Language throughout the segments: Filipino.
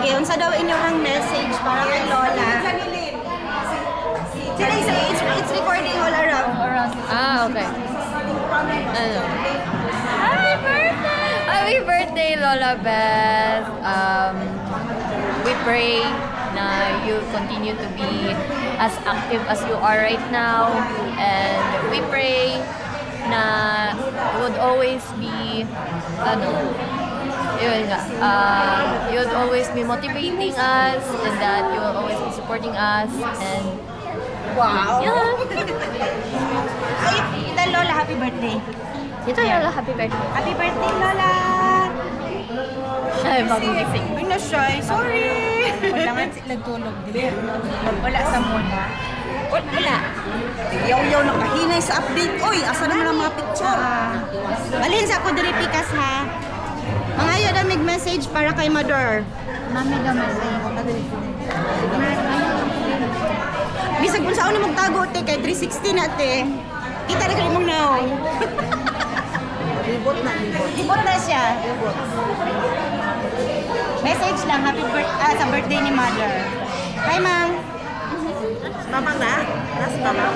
sige, unsa daw inyong message para kay Lola? Sila, it's recording all around. Okay. Ano? Happy birthday! Happy birthday, Lola Beth. We pray na you continue to be as active as you are right now. And we pray na you would always be, you would always be motivating us and that you will always be supporting us. And Wow! yeah. Ay, ito Lola, happy birthday. Ito Lola, happy birthday. Happy birthday, Lola! Siya ay bagong gising. Ay na siya, sorry! Wala nga sila tulog din. Wala sa muna. Wala. Yaw-yaw nakahinay sa update. Uy, asa naman ang mga picture? Malin sa ako diri pikas ha. Mga ayo na message para kay Mother. Mami daw masaya. Bisag kung saan na magtago te kay 360 na te. Kita na kayo mong now. Libot na, libot. Ibot na siya. Message lang, happy birthday sa birthday ni Mother. Hi, Ma'am. Mamang na? Nasa mamang?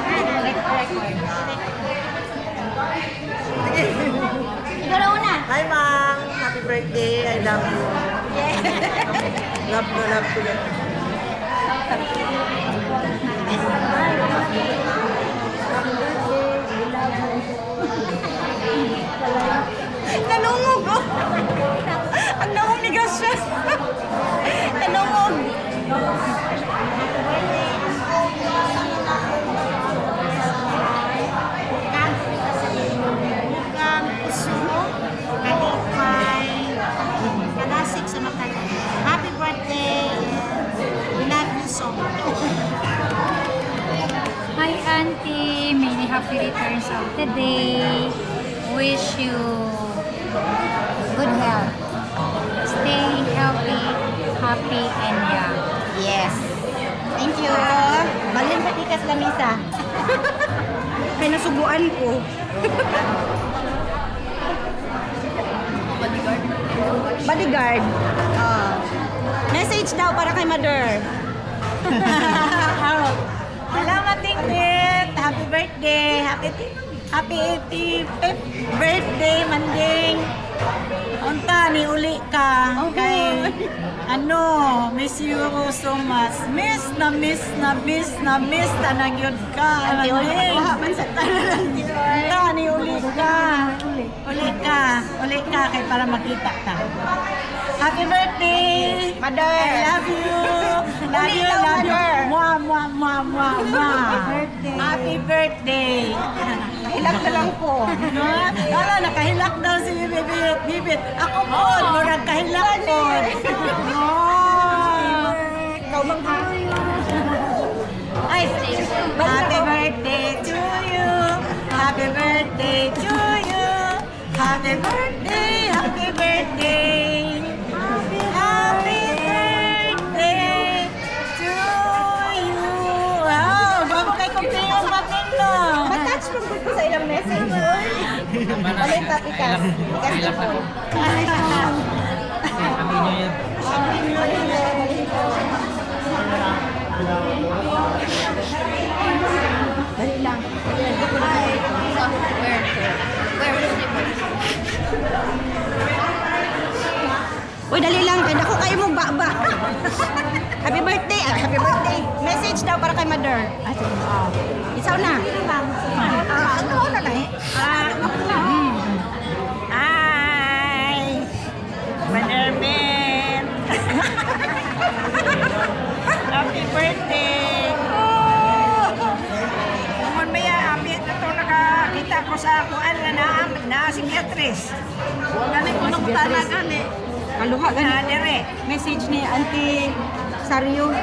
Ikaw na una. Hi, Mang! Happy birthday! I love you. Love ko yan. Nanungog oh. Ang nangumigas siya. Nanungog. Mukhang puso, kalipay, kanasik sa mata. Happy birthday. We love you so much. Hi Auntie, many happy returns of the day. Wish you good health. Stay healthy, happy, and young. Yes. Thank you. Balin patikas lamisa. Kaya nasubuan ko. Bodyguard. Message daw para kay Mother. Salamat, Tingkit. Happy birthday. Happy 85th birthday, Manding. Unta, ni uli ka. Kay, miss you so much. Miss na nagyod ka. Manding. Unta, ni uli ka. Uli ka kay para makita ka. Happy birthday, Mother. I love you. Love you. Mwah, mwah, mwah, mwah, mwah. Happy birthday. Kahilak na lang po. Wala, nakahilak daw si Bibit. Bibit, ako po. Murag kahilak po. Ikaw mang Ay, happy birthday to you. Happy birthday to you. Happy birthday, happy birthday. Happy birthday to you. Wow, bago kay kumpiyong mapinto. Matouch mo ko sa ilang message. Balik ka, Pikas. Pikas po. Dali lang. Uy, dali lang. Kaya ako kayo mong baba. Happy birthday. Happy birthday. Message daw para kay Mother. Isaw na. Ano na lang eh? Hi! Mother Ben! Happy birthday! Kung may ambit na ito nakakita ko sa kuan na si Beatrice. Ganit ko nung tanan gani. Kaluha gani. Message ni Auntie Sario.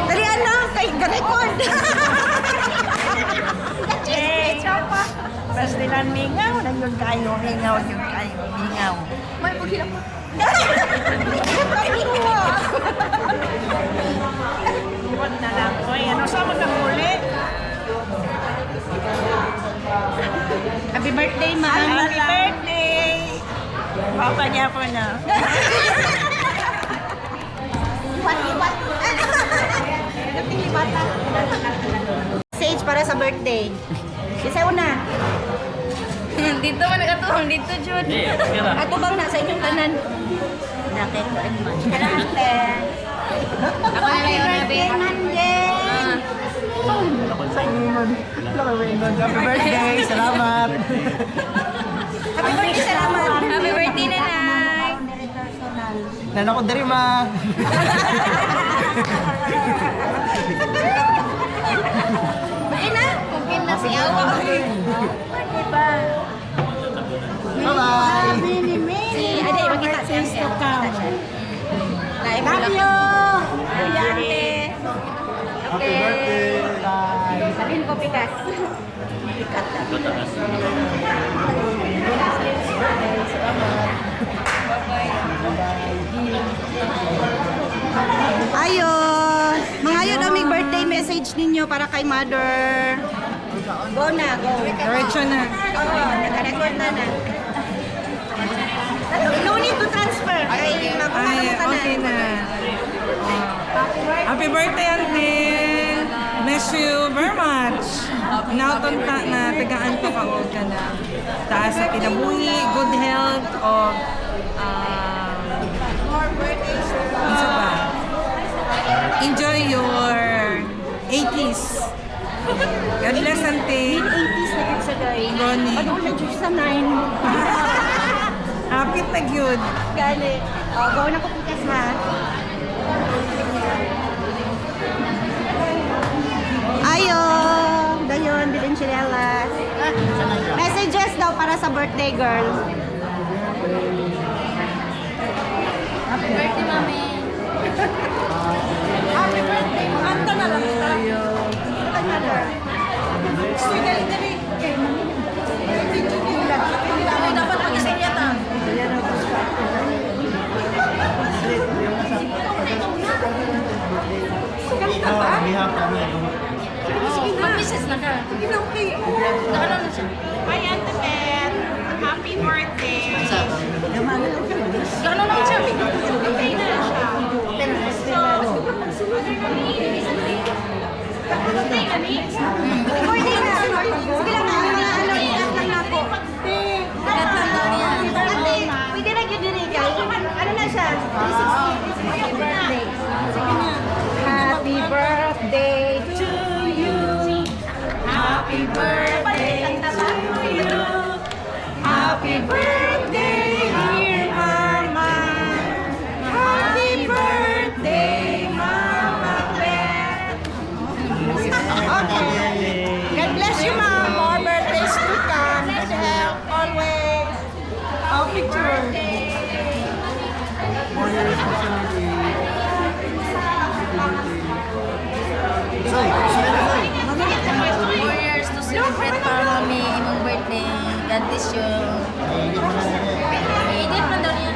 Dali ano kay record. Hey, chapa. Bas nila mingaw na yun kayo, mingaw. May bugila po. Ibot na lang. Oy, ano sa mga muli? Happy birthday, Ma. Happy birthday. Papa niya po na. birthday. Isa una. Dito man nakatuhang dito, Jud. Ako bang nasa inyong tanan? Nakit ko ang man. Kalate. Ako na lang yun, Nabi. Nandeng. Happy birthday! Salamat! Happy birthday, salamat. Happy birthday, Nanay. Nana ko dari ma! Bain na. Kungkin na si Awa. Diba? Bye-bye! Si Ade, makita siya. Love Love you. Ayante. Happy birthday! Bye! Sabihin ko pikas. Pikat na. Ayo, mangayo daming birthday message ninyo para kay mother. Go na, go. Diretso na. Oo, naka-record na na. No need to transfer. Kay makuha Ay, mo ka na. okay na. Happy birthday, auntie! Bless you very much. Nautunta na tagaan ko ka ka na. Taas sa kinabuhi, good health, o isa pa. Enjoy your 80s. God bless, auntie. 80s na yun sa guy. Goni. Ano na dyan sa 9? Hapit na good. Gali. O, go na ko pikas ha. Ayo! Dayon, bilin chinelas. Messages daw para sa birthday girl. Happy birthday, Mami. Happy birthday! Kanta na lang ito. Kanta na lang. Sige, dali, dali. Ay, dapat mag-isip yata. Kanta ba? Mag-message na ka. Nakala na siya. Hi, Auntie Beth. Happy birthday. Nakala na siya. Okay na siya. Birthday na ni? Recording na. Sige lang na. Mga ano, ikat lang na po. Ikat lang daw niya. Ate, pwede na yun din eh. Ano na siya? 360. Happy birthday. Sige na. Happy birthday to you. Happy birthday to you. Happy birthday, dear Mama. Happy birthday, Mama Beth. Okay. God bless you, Mom. More birthdays to come. Good health always. Our picture. More years to celebrate para Mami imong birthday. God bless you. Edit man daw niya.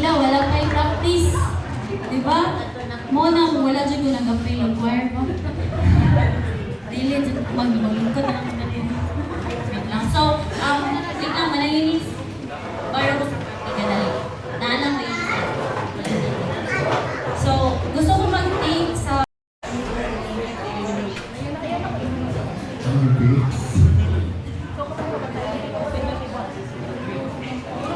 sila, wala kay practice. Diba? Mo nang wala dyan ko nag-apply ng choir mo. Dili, mag-lungkot na lang dali. Wait lang. So, wait lang, manalinis. Or, ikanali. Naalang mo yun. So, gusto ko mag-take sa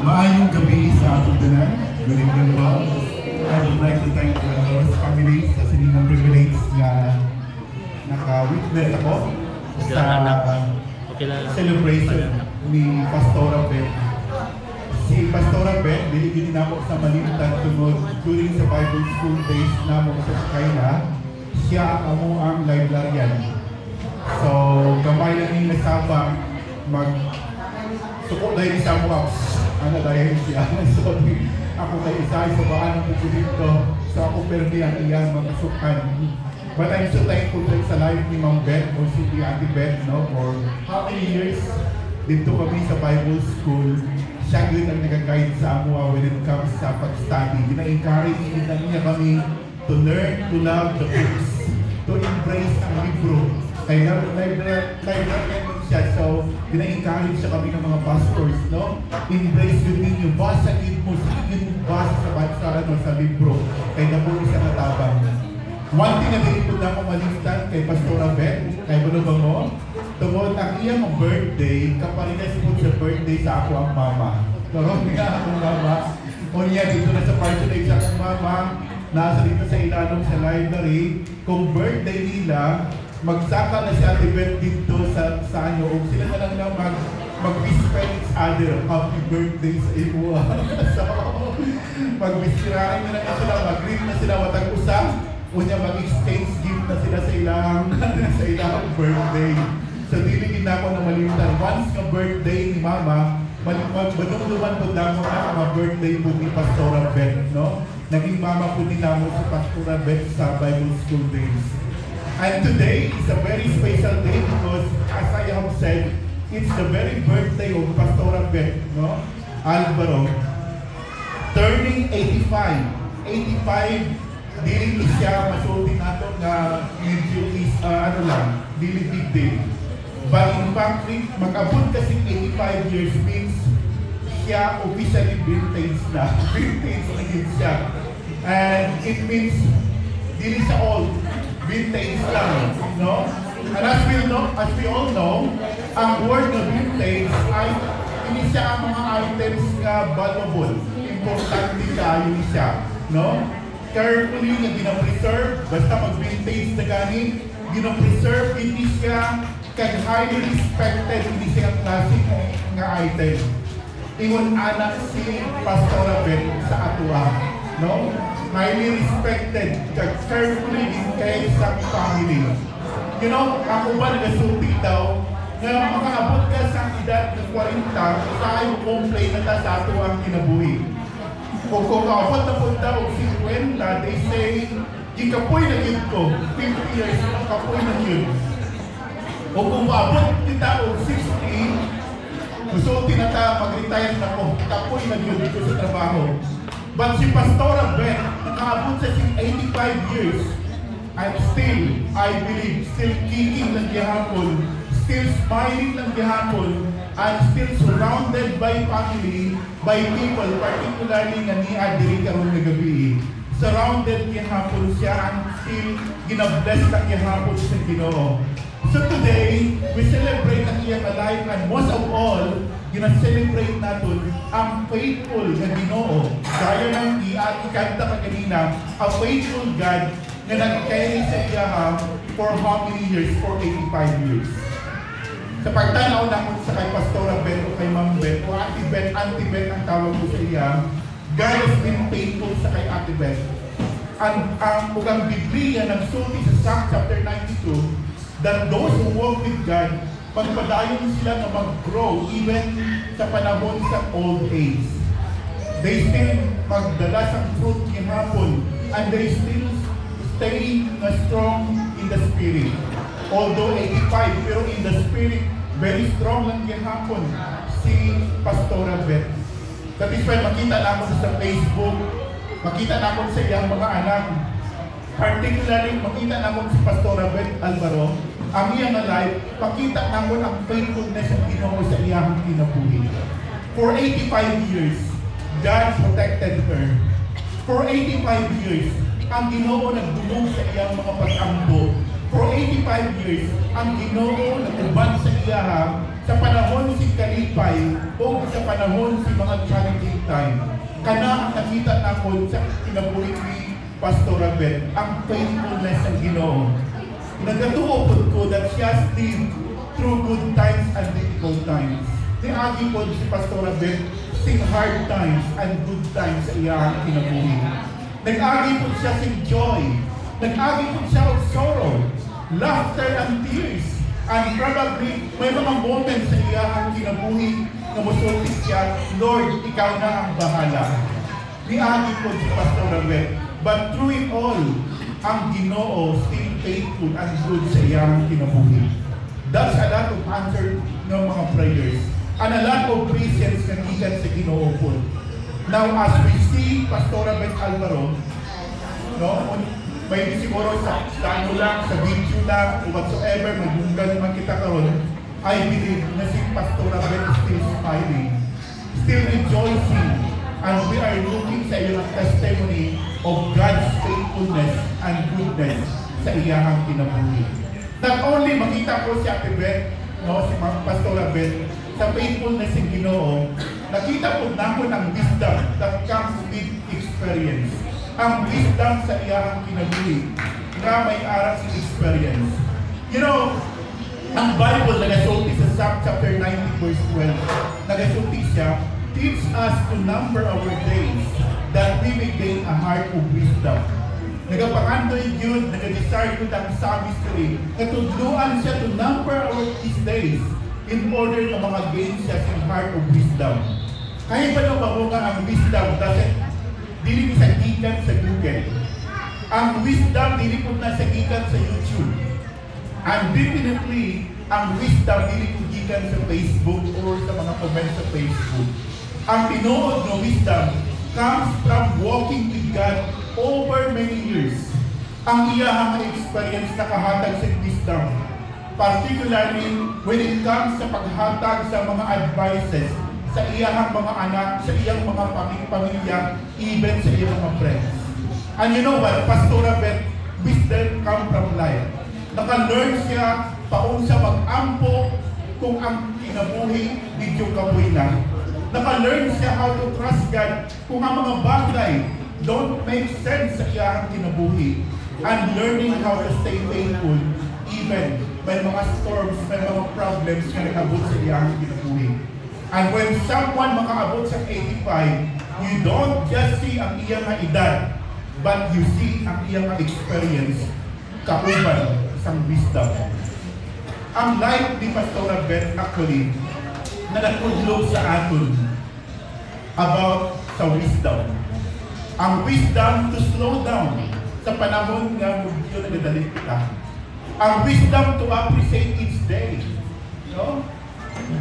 Maayong gabi sa atong tanan. Good evening po. I would like to thank the Lord's family sa siningang privilege na naka-witness ako sa celebration ni Pastora Beth. Si Pastora Beth, diligin na ako sa malimtan tungod during sa Bible School days na mo sa China. Siya amo ang librarian. So, gamay lang yung nasabang suko dahil isa mo ano dahil siya. So, ako kay isa sa baan ang pupulit ko. So, ako perdi ang iyang makasukan. But I'm so thankful sa life ni Ma'am Beth o si Auntie Beth, no? For how many years dito kami sa Bible School. Siya yun ang nag-guide sa amuha when it comes sa pag-study. Gina-encourage niya kami to learn, to love the books, to embrace ang libro. Kaya librarian siya, so gina-encourage siya kami ng mga pastors, no? Embrace yun ninyo, basa yun mo, sige mo basa sa libro. Kaya na po siya natabang. One thing na dinipod na akong malistan kay Pastora Beth, kay Banubang mo, tungod ang iyang birthday, kapalinas po sa birthday sa ako ang mama. Tungod nga akong mama, o niya dito na sa birthday sa akong mama, nasa dito sa ilalong sa library, kung birthday nila, magsaka na si Ate Beth dito sa ano, o sila na lang na mag-whisper each other, happy birthday sa iyo. So, mag-whisperahin na lang sila, mag-greet na sila, watag-usap, o niya mag-exchange gift na sila sa ilang birthday. So, diligin na ako na malimutan. Once ka birthday ni Mama, madumduman po na ako na birthday po ni Pastora Beth, no? Naging mama po nila mo si Pastora Beth sa Bible School days. And today is a very special day because, as I have said, it's the very birthday of Pastora Beth, no? Alvaro, turning 85. 85, dili siya masulti nato na medyo is, dili big deal. But in fact, mag-abot kasi 85 years means siya officially vintage na. Vintage na yun siya. And it means, dili siya old. Vintage lang, no? And as we all know, ang word na vintage ay hindi siya ang mga items na valuable. Importante kayo siya, no? Carefully na gina-preserve, basta mag-vintage na gani, gina-preserve, hindi siya kay highly respected, hindi siya classic nga item. Ingon anak si Pastora Beth sa atua, no? Highly respected, carefully in kay sa family. You know, ako ba nagasulti daw, na makaabot ka sa edad ng 40, tayo complain na ta sa ato ang kinabuhi. Kung kaabot na punta o 50, they say, ikapoy na yun ko, 50 years, kapoy na yun. O kung maabot kita o 60, gusto tinata mag-retire na ko, kapoy na yun dito sa trabaho. But si Pastora Beth, nakaabot sa 85 years, I'm still, I believe, still kicking ng gihapon, still smiling ng gihapon, I'm still surrounded by family, by people, particularly nga ni Adri karon nga gabi. Surrounded gihapon siya and still ginabless ng gihapon sa Ginoo. So today, we celebrate ang iyang life and most of all, gina-celebrate natin ang faithful na Ginoo. Gaya ng ikanta pa kanina, a faithful God na nag-carry sa iya for how many years? For 85 years. Sa pagtanaw na kung sa kay Pastora Beth o kay Ma'am Beth o Auntie Beth ang tawag ko sa iya, God has been faithful sa kay Auntie Beth. Ang ugang Biblia nagsulti sa Psalm chapter 92 that those who walk with God, magpadayon sila na mag-grow even sa panahon sa old age. They still magdala sa fruit kihapon and they still stay strong in the spirit. Although 85, pero in the spirit, very strong lang kihapon si Pastora Beth. Satisfied makita na ako sa Facebook, makita na ako sa iyang mga anak. Particularly, makita na ako si Pastora Beth Alvaro, ang iyang life, pakita na ako ang faithfulness ng Ginoo sa iyang kinabuhi. For 85 years, God protected her. For 85 years, ang Ginoo nagdulong sa iyang mga pag-ambo. For 85 years, ang Ginoo nag-uban sa iya sa panahon si Kalipay o sa panahon si mga challenging time. Kana ang nakita na ko sa kinabuhi ni Pastora Beth, ang faithfulness ng Ginoo. Nagatuo ko that she has lived through good times and difficult times. Niagi po si Pastora Beth sing hard times and good times sa iyang kinabuhi. Nag-agi po siya sing joy. Nag-agi po siya of sorrow, laughter and tears. And probably may mga moments sa iyang kinabuhi na musulti siya, Lord, ikaw na ang bahala. Niagi po si Pastora Beth. But through it all, ang Ginoo still faithful and good sa iyang kinabuhi. That's a lot of answer ng mga prayers. And a lot of presence na gikan sa Ginoo po. Now, as we see Pastora Beth Alvaro, no, may siguro sa ano lang, sa video lang, o whatsoever, magbunggan naman kita karon, I believe na si Pastora Beth is still smiling, still rejoicing, and we are looking sa iyong testimony of God's faithfulness and goodness sa iyang kinabuhi. Not only makita ko si Ate Beth, no, si Pastora Beth, sa faithfulness ng Ginoo, nakita po namin ang wisdom that comes with experience. Ang wisdom sa iyang kinabuhi na may aral sa experience. You know, ang Bible nagasulti sa Psalm chapter 90 verse 12, nagasulti siya, teach us to number our days that we may gain a heart of wisdom. Nagapangandoy yun, nagadesire yun ang psalmist ko rin. Katudluan siya to number our these days in order na mga gain siya sa heart of wisdom. Kahit ba nang mamunga ang wisdom, doesn't dili sa gikan sa Google. Ang wisdom dili po na sa gikan sa YouTube. And definitely, ang wisdom dili po gikan sa Facebook or sa mga comments sa Facebook. Ang tinuod ng wisdom comes from walking with God over many years. Ang iyahang experience nakahatag sa wisdom. Particularly when it comes sa paghatag sa mga advices sa iyahang mga anak, sa iyang mga pamilya, even sa iyang mga friends. And you know what? Pastora Beth, wisdom come from life. Naka-learn siya paun sa mag-ampo kung ang kinabuhi medyo kabuhi na. Naka-learn siya how to trust God kung ang mga bagay don't make sense sa iyang kinabuhi. And learning how to stay faithful even may mga storms, may mga problems na nakabot sa iyang kinabuhi. And when someone makaabot sa 85, you don't just see ang iyang edad, but you see ang iyang experience kauban isang wisdom. Ang life ni Pastora Beth actually nagtudlog sa aton about sa wisdom. Ang wisdom to slow down sa panahon nga medyo nagadali kita. Ang wisdom to appreciate each day. No?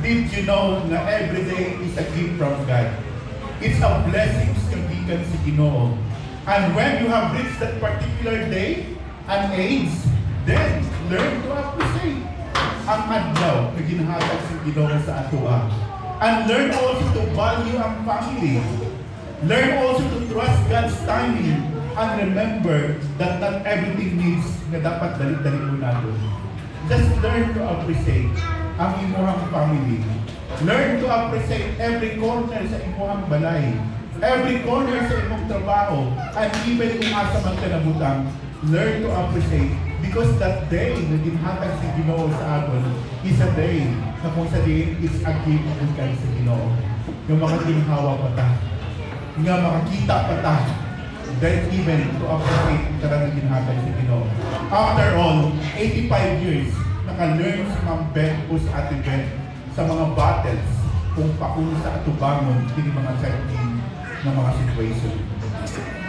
Did you know na every day is a gift from God? It's a blessing sa gikan sa Ginoo. And when you have reached that particular day and age, then learn to appreciate ang adlaw na ginhatag sa Ginoo sa atoa. And learn also to value ang family. Learn also to trust God's timing and remember that not everything needs na dapat dali-dali mo natin. Just learn to appreciate ang imuhang family. Learn to appreciate every corner sa imuhang balay. Every corner sa imong trabaho. And even kung asa man ka nabutang, learn to appreciate because that day na ginhatag si Ginoo sa aton is a day na kung sa din is a gift ng kay sa Ginoo. Yung mga ginhawa pa ta. Nga makakita pa ta. Then even to appreciate ang karang ginhatag si Ginoo. After all, 85 years, naka-learn si Ma'am Beth o si Ate Beth sa mga battles kung pakulo sa atubangon din mga challenging na mga situation.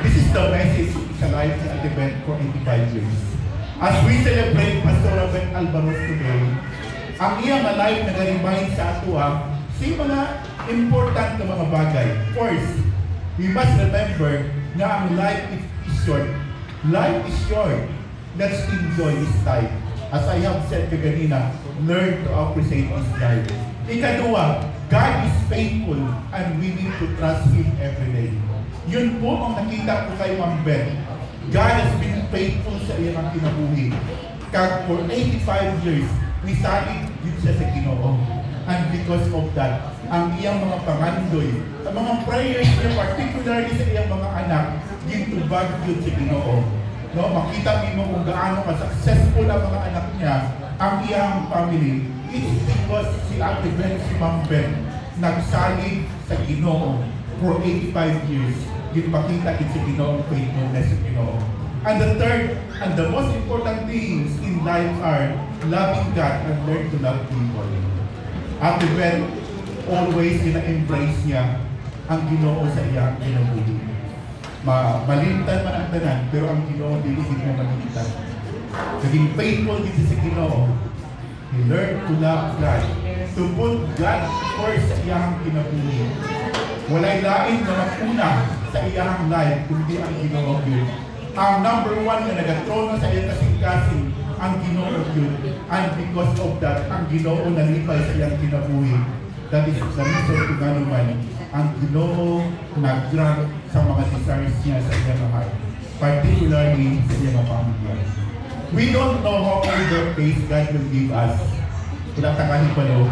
This is the message sa life ni Ate Beth for 85 years. As we celebrate Pastora Beth Alvaro today, ang iyang life na remind sa ato Sa mga important na mga bagay. First, we must remember na ang life is short. Life is short. Let's enjoy this life. As I have said kaganina, learn to appreciate this life. Ikadua, God is faithful and we need to trust Him every day. Yun po ang nakita ko kay Ma'am Beth. God has been faithful sa iyang kinabuhi. Kag for 85 years, nisalig din siya sa Ginoo. And because of that, ang iyang mga pangandoy, ang mga prayers niya, particularly sa iyang mga anak, gintubag yun sa Ginoo. No, makita mo kung gaano ka-successful ang mga anak niya, ang iyang family. It's because si Ate Ben, si Ma'am Ben, nagsalig sa Ginoo for 85 years. Ginpakita din sa Ginoo ang faithfulness sa Ginoo. And the third, and the most important things in life are loving God and learn to love people. Ate Ben, always ina-embrace niya ang Ginoo sa iyang kinabuhi. Malimtan man ang tanan, pero ang Ginoo dili mo malimtan. Naging faithful din sa Ginoo. He learned to love God, to put God first sa iyang kinabuhi. Walay lain na maguna sa iyang life, kundi ang Ginoo yun. Ang number one na nagatrono sa iyang kasing-kasing, ang Ginoo yun. And because of that, ang Ginoo nalipay sa iyang kinabuhi. That is the reason to naman ang Ginoo nag-grant sa mga desires niya sa iyang heart, particularly sa iyang pamilya. We don't know how many birthdays God will give us. Wala takahin pa no.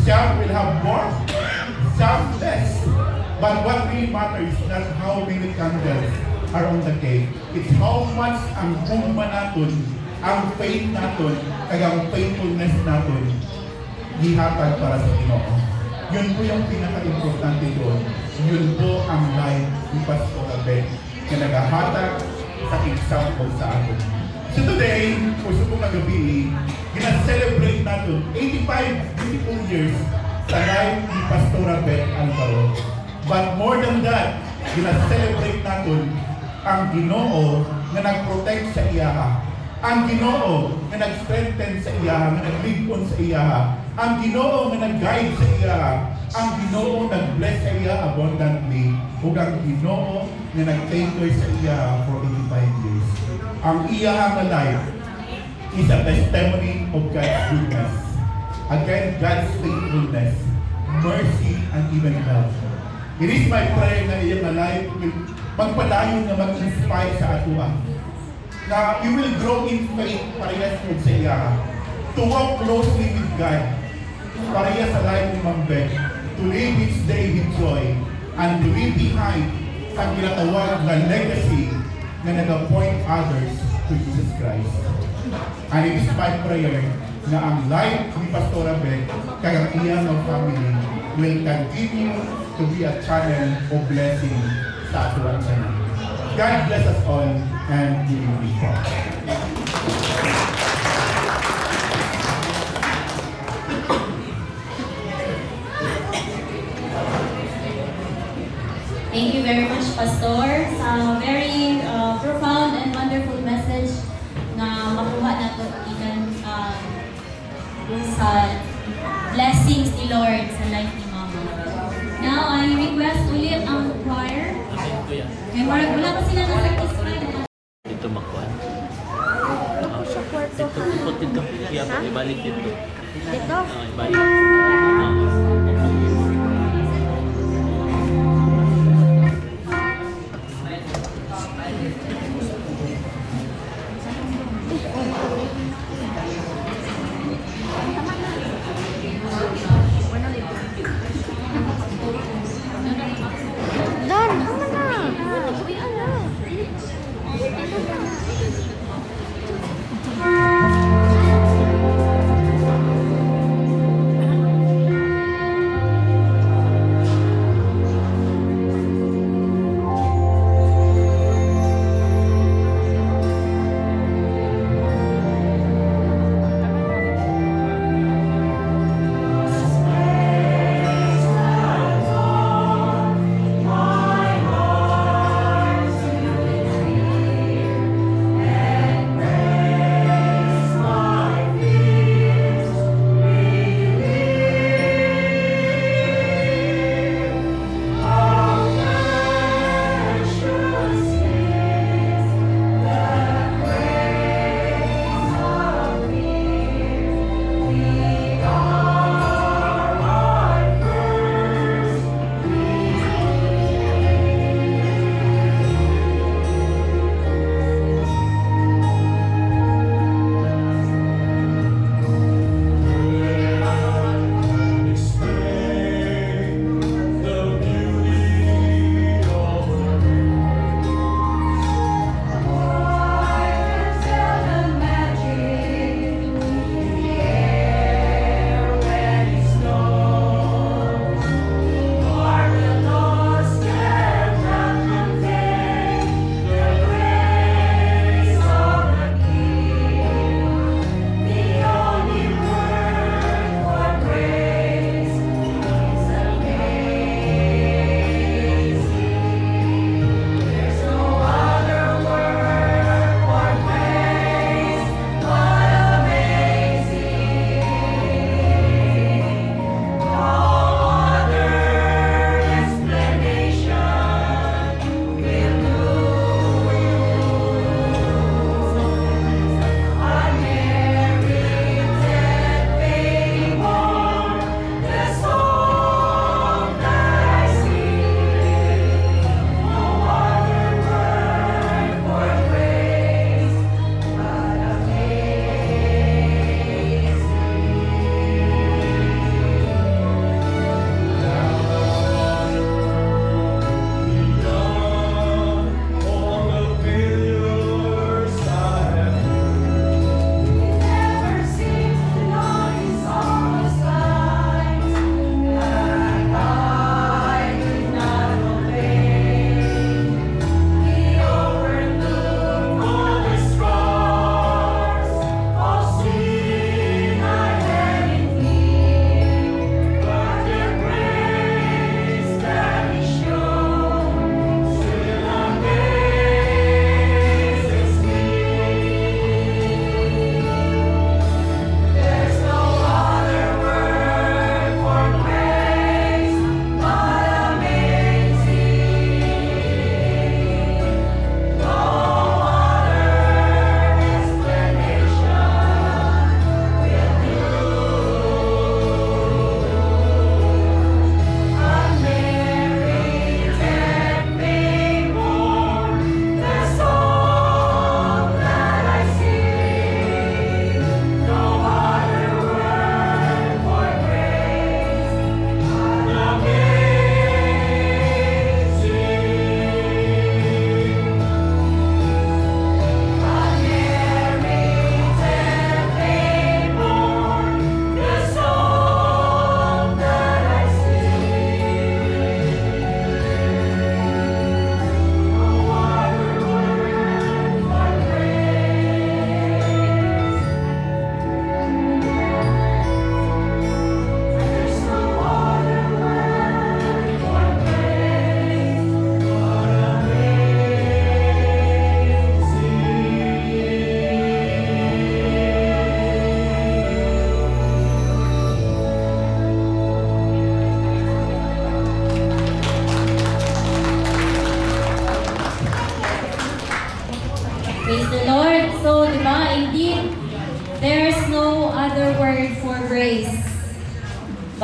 Some will have more, some less. But what really matters is not how many candles are on the cake. It's how much ang gumma natin, ang faith natin, kaya ang faithfulness natin, gihatag para sa Ginoo. Yun po yung pinaka-importante doon. Yun po ang life ni Pastor Abel na naghahatag sa example sa atin. So today, for subong na gabi, gina-celebrate natin 85 beautiful years sa life ni Pastor Abel Alvaro. But more than that, gina-celebrate natin ang Ginoo na nag-protect sa iyaha. Ang Ginoo na nag-strengthen sa iyaha, na nag-ligon sa iyaha. Ang Ginoo na nag-guide sa iyaha. Ang Ginoo nag-bless sa iyaha abundantly. Ug ang Ginoo na nag-take care sa iyaha for 85 years. Ang iyaha na life is a testimony of God's goodness. Again, God's faithfulness, mercy, and even love. It is my prayer na iyang life will magpadayon na mag-inspire sa atua. Na you will grow in faith parehas po sa iya. To walk closely with God. Parehas sa life ni Ma'am Beth. To live each day with joy. And to leave behind ang ginatawag na legacy na nag-point others to Jesus Christ. And it is my prayer na ang life ni Pastora Beth kaya iya ng family will continue to be a channel of blessing sa atuan niya. God bless us all and give you peace. Thank you very much, Pastor, sa very profound and wonderful message na makuha nato ikan sa blessings ni Lord sa life ni Mama. Now, I request ulit ang choir. Kaya wala pa sila na-satisfied. Dito makuha. Dito, ikot dito. Kaya po, ibalik dito. Dito? Ibalik. Dan, ano na?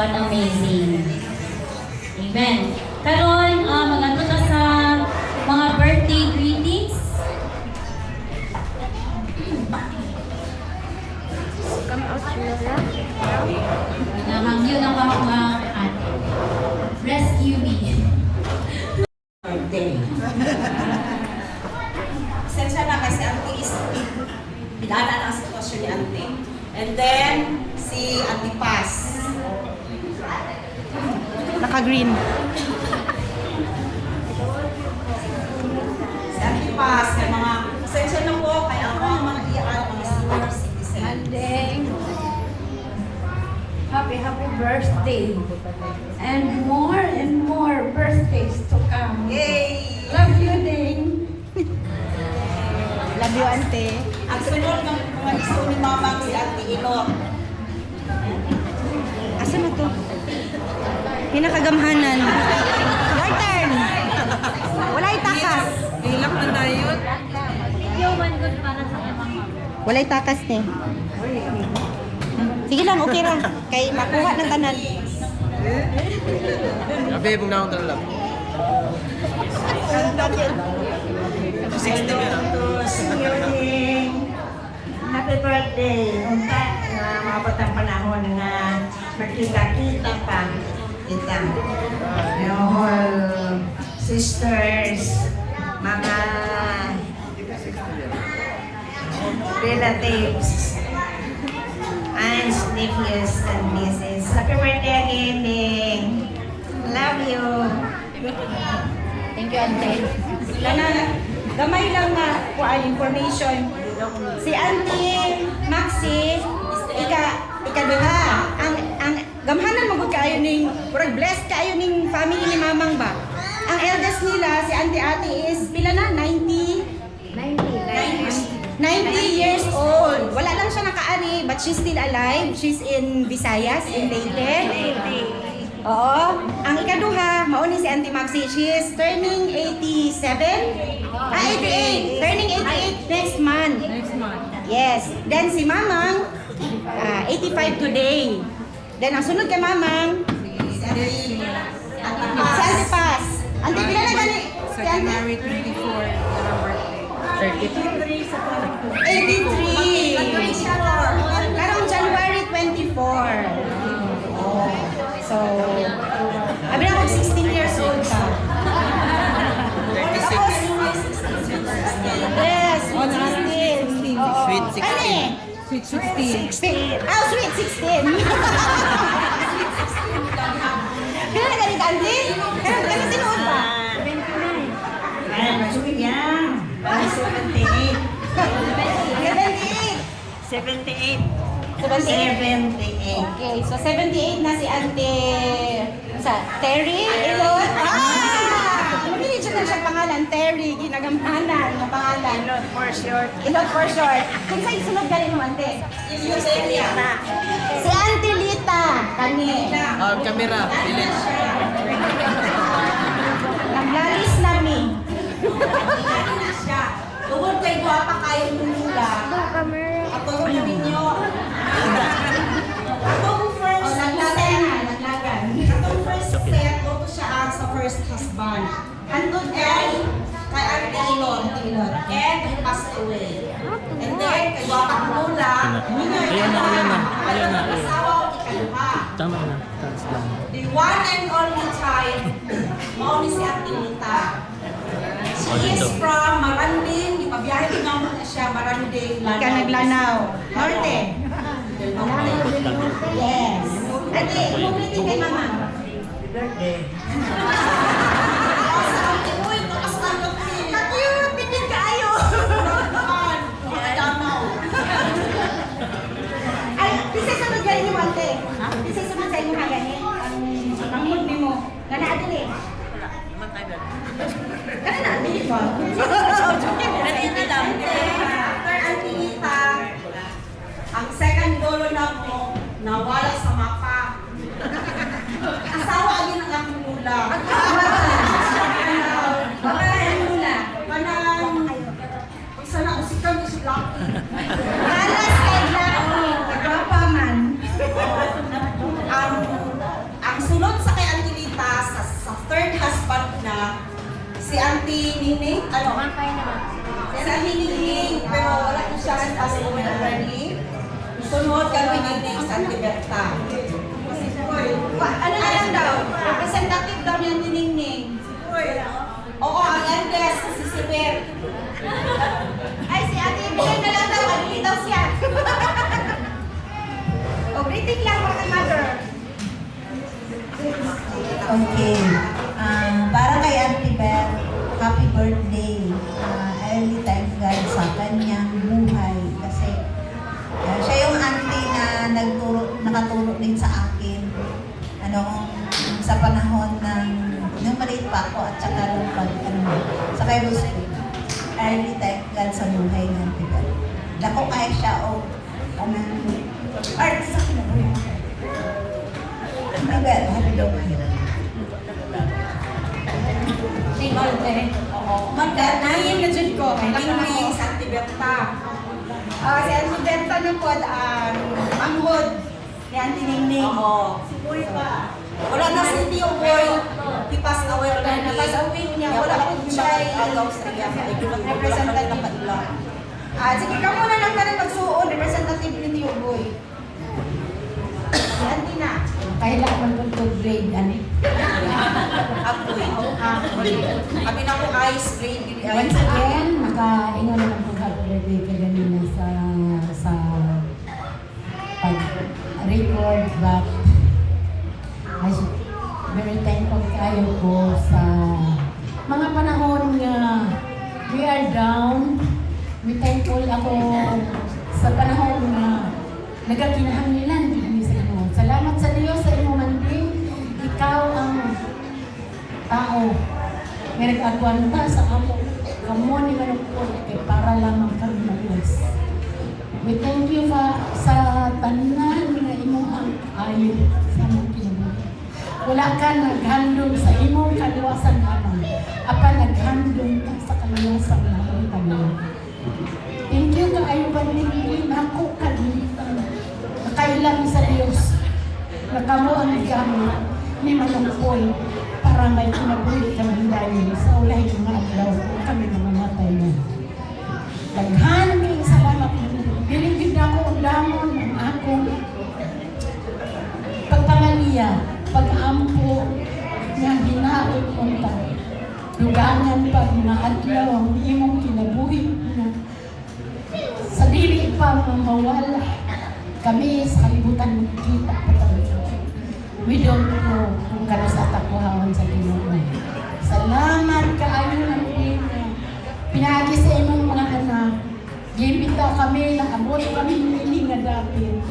but amazing. Amen. Karon, mag-ato ta sa mga birthday greetings. Nahangyo ng mga rescue me. Sensya na kasi Auntie is pinana ang sitwasyon ni Auntie. And then, si Auntie Paz. Naka-green. Si Auntie Paz, kaya mga, sensya na po, kaya ako ang mga iyan, mga senior citizen. Andeng, happy birthday. And more birthdays to come. Yay! Love you, Ding. Love you, Auntie. Ang sunod ng mga gusto ni Mama, si Auntie Inor. Asa na to? Pinakagamhanan. Your turn. Walay takas. Hilak na tayo. Walay takas ni. Sige lang, okay lang. Kay makuha ng tanan. Gabi, mong naong talaga. Happy birthday! Unta na maabot ang panahon nga magkita-kita pa. Kita. Yung whole sisters, mga relatives, aunts, nephews, and nieces. Happy birthday again, Ding! Love you! Thank you, Auntie. Gamay lang na information. Si Auntie Maxi, ikaduha. Ang gamhanan magud kaayo ning murag blessed kaayo ning family ni Mamang ba. Ang eldest nila si Auntie Ate is pila na 90 years old. Wala lang siya nakaani but she's still alive. She's in Visayas, in Leyte. Oo. Ang ikaduha, mauni si Auntie Maxi. She is turning 87. 88. Turning 88 next month. Next month. Yes. Then si Mamang, 85 today. Then ang sunod kay Mamang, si Auntie Paz. Auntie, pila na gani? Si Auntie? January 24, your birthday. 83. Karong January 24. Oh. So, abi na ako 16 years old ka. Tapos, yes, sweet 16. Sweet 16. Ano eh? Sweet 16. 16. Oh, sweet 16. Kailan na ganit, Auntie? Kailan sinuod ba? 79. Ay, masukit yan. 78. 78. 78. Okay, so 78 na si Auntie Terry Ilot. Namili siya na siya pangalan, Terry, ginagamanan na pangalan. Ilot for short. Ilot for short. Kung sa'yo sunod galing mo, Auntie? Si Auntie Lita, kani. Camera, bilis. Naglalis nami. Tungkol kay Guapa kayo nunula. Atong ninyo. Atong first Naglagan. Atong first set, go to siya sa first husband. Andun kay Auntie Ilot. And he passed away. And then, kay Guapa nunula. Ayan na. Asawa o ikaluha. Tama na. Taas lang. The one and only child, mauni si Auntie Lita. She is from Maranding. Ipabiyahe din naman na siya, Maranding. Ka naglanaw. Norte. Yes. Ate, kumuliti kay Mama. Uy, takas na lang si. Cute! Tipid kaayo! Ay, pisay sa mga galing mo, Ante. Pisay sa mga galing mo gani. Ang mood ni mo. Gana adili. Kana na, adili ba? Ganito lang. Auntie Lita, ang second lolo na mo, nawala sa mapa. Asawa agin ang aking na si Auntie Nining, ano? Si Auntie Nining, pero wala ko siya as attorney. Sunod kami Nining sa Auntie Berta. Ano na lang daw? Representative daw niya ni Nining. Oo, ang eldest si Siber. Ay, si Ate Ibigay na lang daw. Ano daw siya? O, greeting lang mga mother. Okay. Para kay Auntie Beth, happy birthday. Early thank God sa kanyang buhay. Kasi siya yung auntie na nakaturo din sa akin. Sa panahon ng nung maliit pa ako at saka nung sa kay Busco. Early thank God sa buhay ng Auntie Beth. Dako kaya siya o art sa kinabuhi. Auntie Beth, happy birthday. Magdanayin na dyan ko. Nining sa Auntie Berta. Si Auntie Berta na po, manghod ni Auntie Nining. Si Boy pa. Wala na si Tio Boy. He passed away already. Napas away niya. Wala po siya representative pa ila. Sige ka muna lang ka rin magsuon. Representative ni Tio Boy. Si Auntie na. Kailangan ko to grade, ano? Kami na po ice grade. Once again, nakaingon na ng pag-birthday ka ganina sa pag-record, but I very thankful kayo po sa mga panahon nga we are down. We thankful ako sa panahon na nagkakinahanglan din sa inyo. Salamat sa Diyos sa inyo man din. Ikaw ang tao. May nag-agwan ta sa amo. Kamo ni manukod kay para lamang kami mag-uwas. We thank you sa tanan na imong ang ayo sa among kinabuhi. Wala ka naghandong sa imong kaluwasan lamang. Apan naghandong ka sa kaluwasan lamang tanan. Thank you kaayo ba ni nako kalimutan. Nakailang sa Dios. Nakamo ang gamit ni manungkol para may kinabuhi kami dahil sa ulay ng mga adlaw kung kami namamatay na. Daghan kayong salamat. Bilingid ako ang damon ng akong pagpangaliya, pag-ampo nga hinaot unta. Lugangan pa mga adlaw ang imong kinabuhi na sa dili pa mamawala kami sa kalibutan kita we don't know kung kano sa takuhawan sa Ginoo. Salamat kaayo ng Pina. Pinagi sa imong mga anak. Gimbita kami na abot kami nili nga dapit.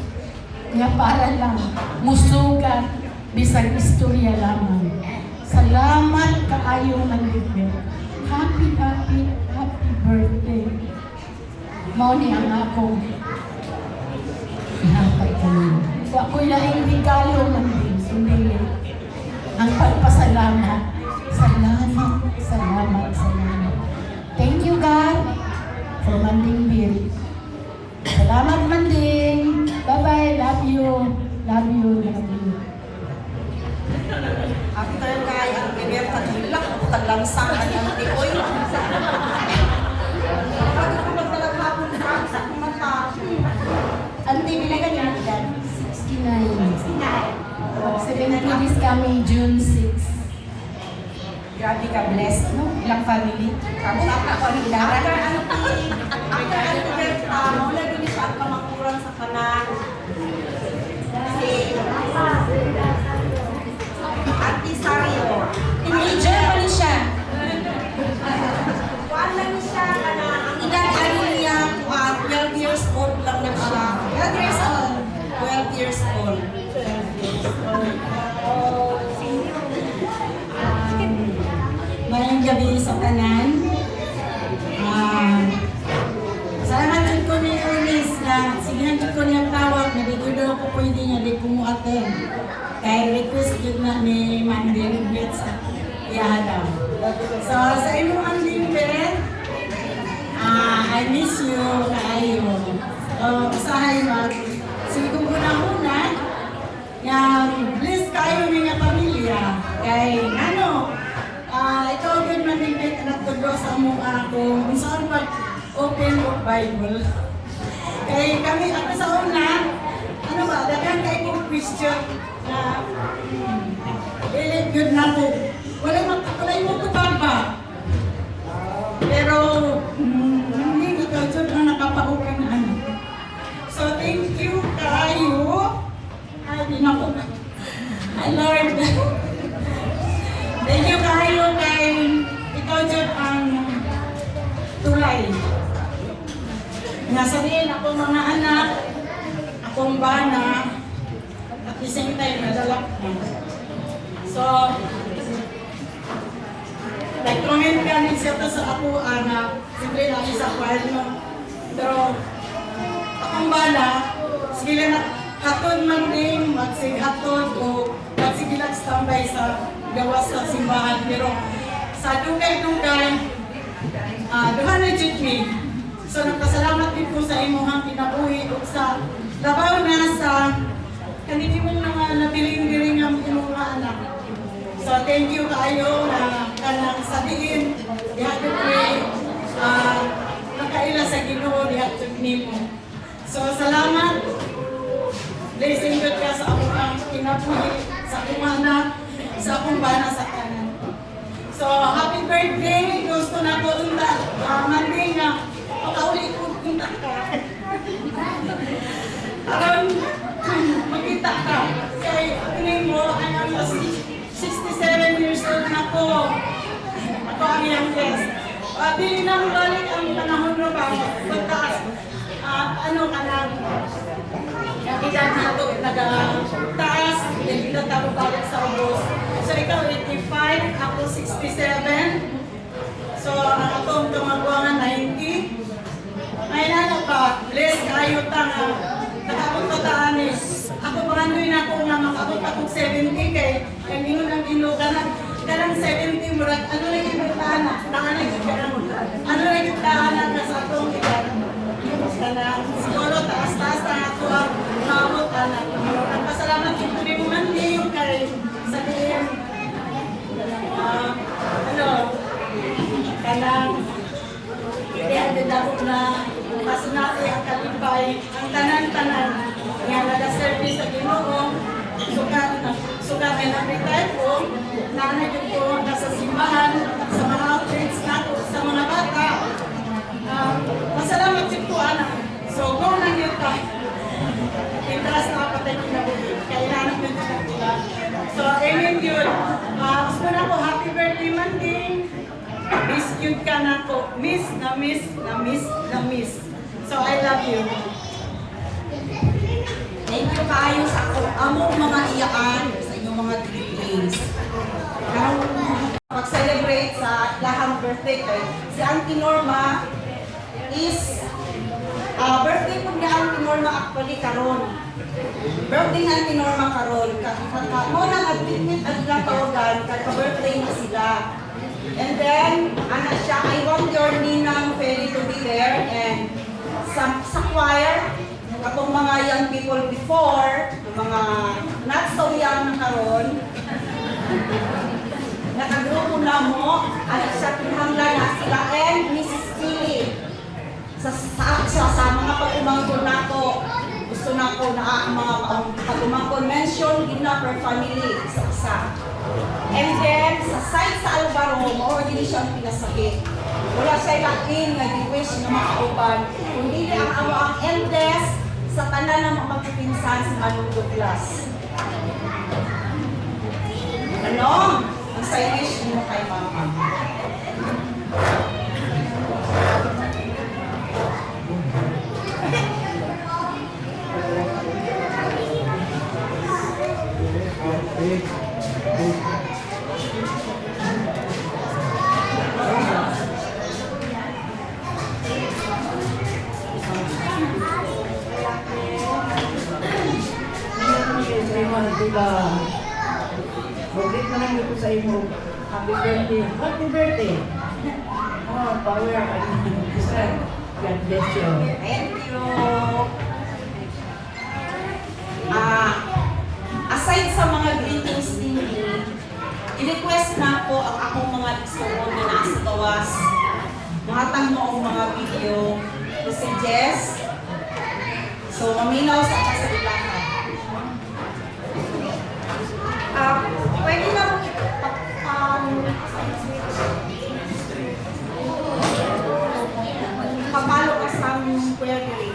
Nga para lang musugat bisag istorya lamang. Salamat kaayo ng Pina. Happy birthday. Mao ni ang akong ihatag kanina. Ako'y lahing regalo ng Diyos. Hindi ang pagpasalamat. Salamat. Thank you, God, for Manding Bill. Salamat, Manding. Bye-bye. Love you. After kay ang Berta hilak, taglangsang ang Auntie Boy. Pag ako magdalaghapon sa mata. Auntie, bilagan niya agad. 69 is coming June 6. Grabe ka, blessed, no? Ilang family. Ako ako ang hilaran. After Auntie Berta, mula din siya ang kamakuran sa kanan. Si Auntie Sario. Teenager pa rin siya. Kuhaan lang siya ka na. Ang edad niya, 12 years old lang na siya. 12 years old. 12 years old. Mayang gabi sa tanan. Salamat din ko ni Ernest na sigihan din ko niyang tawag na di ko daw po pwede niya di kumuaten. Kaya request din na ni Manding Bet sa Yahadaw. So sa inyong Manding I miss you kaayo. Usahay mag siguro una bless kayo mga pamilya. Kay ano, open book Bible. Kaya kami, ako sa una, ano ba, dagang kayo kong question na believe yun natin. Wala mo tubag ba? Pero, hindi ikaw dyan na nakapaukan na ano. So, thank you kayo. Ay, di na po. Ay, Lord. Thank you kayo kay ikaw dyan ang tulay. Nasabihin akong mga anak, akong bana, at the same time, nadalak na. So, nag-comment ka rin siya sa ako, anak. Siyempre, laki sa kwarno. Pero, akong bana, sige na, hatod man din, magsighatod o magsigilag standby sa gawas sa simbahan. Pero, sa dugay-dugay, duha na jud me. So, nagpasalamat din po sa imuhang kinabuhi o sa labaw na sa kanini mong mga nabiling-biling ang imong mga anak. So, thank you kayo na kanang sabihin, dihatod me, nakaila sa Ginoo, dihatod nimo. So, salamat. Blessing good ka sa akong kinabuhi, sa akong anak, sa akong bana sa kanan. So, happy birthday! Gusto na ko unta. Monday nga, makauli ko unta ka. Magkita ka. Kaya, tinig mo, ang 67 years old na ko. Ako ang youngest. Pili na balik ang panahon na ba? Pagtaas. Ano ka lang? Edad na ito, nag-taas. Hindi na tayo balik sa ubos. So, ikaw 85, ako 67. So, akong tumagawa nga 90. Ngayon ano pa, bless kayo tanga. Nakabot pa taanis. Ako pangandoy na ako nga makabot akong 70 kay yung ingon ang inuganan. Karang 70 murag, ano na yung tahanan? Tahanan yung karang. Ano na yung tahanan na sa atong edad? Kanang siguro taas-taas na ako ang mabot anak. Nagpasalamat yung tuloy mo man yung kay sabihin. Kanang hindi ang dadabog na kasunati ang kalipay, ang tanan-tanan nga nag-service sa Ginoo. Sugat ay na-retire ko, nanay ko nasa simbahan, sa mga outreach nato, sa mga bata. Masalamat yun po, anak. So, go na yun ka. Interest na kapatid ko na buhay. Kailangan yun na nila. So, amen yun. Gusto na po, happy birthday, Manding. Miss yun ka na po. Miss na miss na miss na miss. So, I love you. Thank you kayo sa among mga iyaan sa inyong mga greetings. Mag-celebrate sa lahang birthday kay si Auntie Norma is birthday po ni Auntie Norma actually karon. Birthday ni Auntie Norma karon. Mo nang admit at natawagan kay birthday na sila. And then, anak siya, I want your ninang Feli to be there and sa choir, akong mga young people before, mga not so young na karon, nakagrupo na mo, anak siya pinahanglan na sila and Mrs. Chili. Sa mga pag-umangkon nato, gusto na ko na mga pag-umangkon mention, gina per family, isa-isa. And then, sa site sa Alvaro, ma-order siyang pinasakit. Wala siya laking nag-wish na makauban. Kundi ang ang eldest sa tanan ng mga magpipinsan si Manong Douglas. Ano? Ang side wish mo kay Mama. Balik na lang ito sa imo. Happy birthday. Happy birthday. Oh, power. God bless you. Thank you. Aside sa mga greetings din, i-request na po ang akong mga igsoon na nasa gawas. Muhatang mo ang mga video messages. So, maminaw sa kasalilahan. Pwede na mo papalo ka sa query.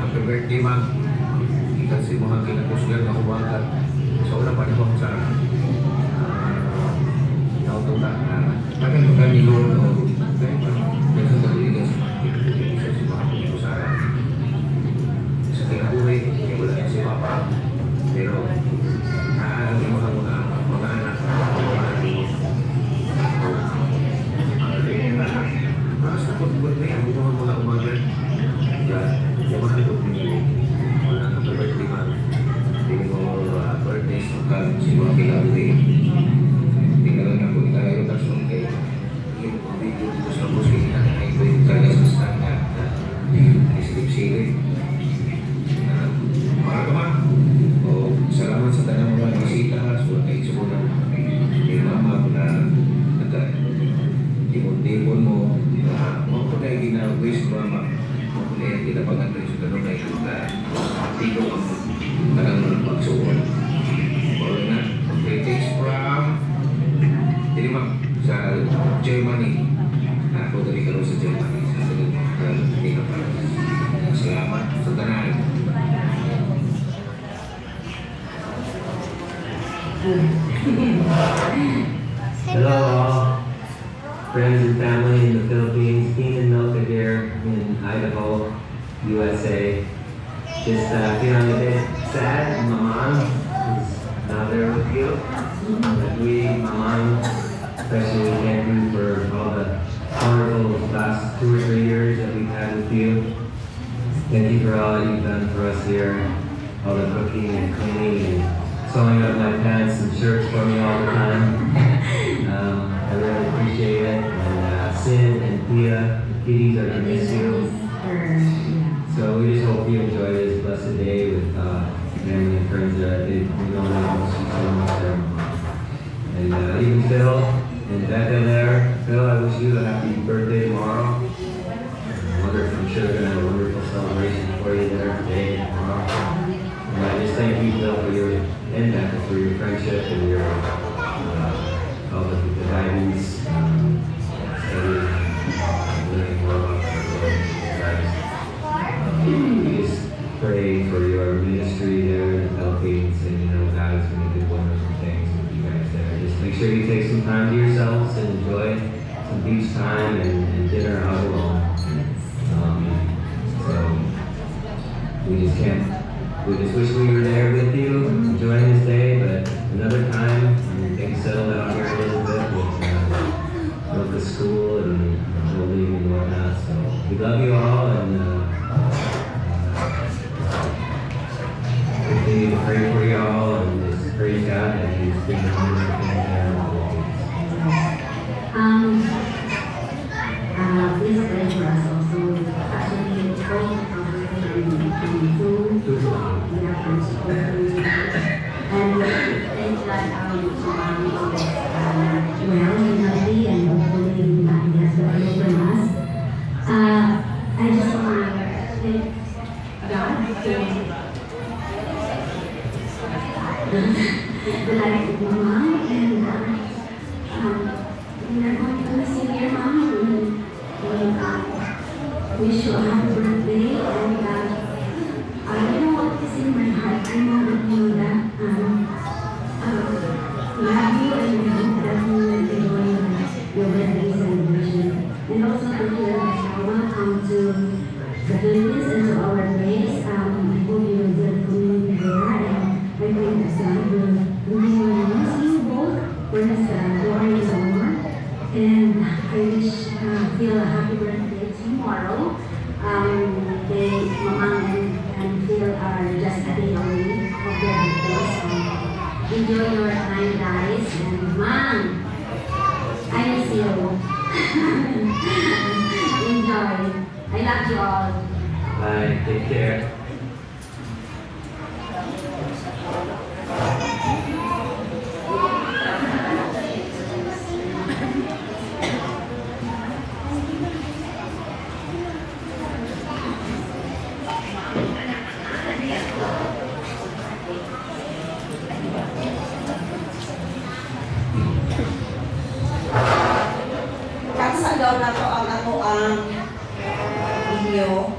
Happy birthday, ma'am. Kita si mga kinakusgan na umaga. So, wala pa naman sa nautunan na tagal-tagal ni Lord o nasa daligas sa mga pagkusaran. Sa kinabuhay, wala na si Papa. Pero, naalam mo mga anak, mga anak. Basta po, birthday, ang mga umaga. Yung mga ito pinili, wala na birthday man. Hindi mo birthday sa kang si mga kilabuhi. Tingnan na po tayo, tapos okay. Yung video dito sa musik na ito yung talaga sa stand na sleep silly. Mga kaman, salamat sa tanang mga bisita. So, kayo sa muna, yung mama na timon-timon mo. Mga po tayo ginawis, mama. Kaya kita pagkakita sa ganun na ito na tilo ang talagang magsuon. Bawal na. Greetings from hindi ma'am, sa Germany. Ako dali ka sa Germany. Salamat sa tanan. Hello all. Friends and family in the Philippines, Dean and Milka here in Idaho, USA. Just feeling a bit sad. My mom is not there with you. But my mom, especially thank you for all the wonderful last 2 or 3 years that we've had with you. Thank you for all that you've done for us here, all the cooking and cleaning and sewing up my pants and shirts for me all the time. I really appreciate it. And Sin and Pia, the kitties are gonna miss you. So we just hope you enjoy this blessed day with family and friends that we know that you see so much there. And even Phil and Becca there. Phil, I wish you a happy birthday tomorrow. I'm sure they're gonna have a wonderful celebration for you there today and tomorrow. And I just thank you, Phil, for your and Becca for your friendship and your all the guidance, study, learning more about Christ. We just pray for your ministry there in the Philippines, and you know God is going to do wonderful things with you guys there. Just make sure you take some time to yourselves and enjoy some beach time and dinner out alone. So we just wish we were there with you, enjoying this day, but another time, things settle down here a little bit with the school and building and whatnot. So we love you all and continue to pray for you all and just praise God that He's been doing everything there in the Please pray for us also. Actually, all food, we have to support food. And thank God well and healthy and hopefully He has the oil from us. I just want to thank God the life of my mom, and we're going to miss you here, Mom. We wish you a happy birthday, and you know what is in my heart. I know that you know that we love you, and we hope that you will enjoy your birthday celebration. And also to hear that welcome to the Philippines and to our place. I hope you will build community there, and I think that God will continue to use you both for His glory and honor. And I wish Phil a happy birthday tomorrow. Mama and Phil are just a day away of their birthday, so enjoy your time, guys. And Mom, I miss you. Enjoy. I love you all. Bye. Take care. Kansa daw na to ang ako ang video.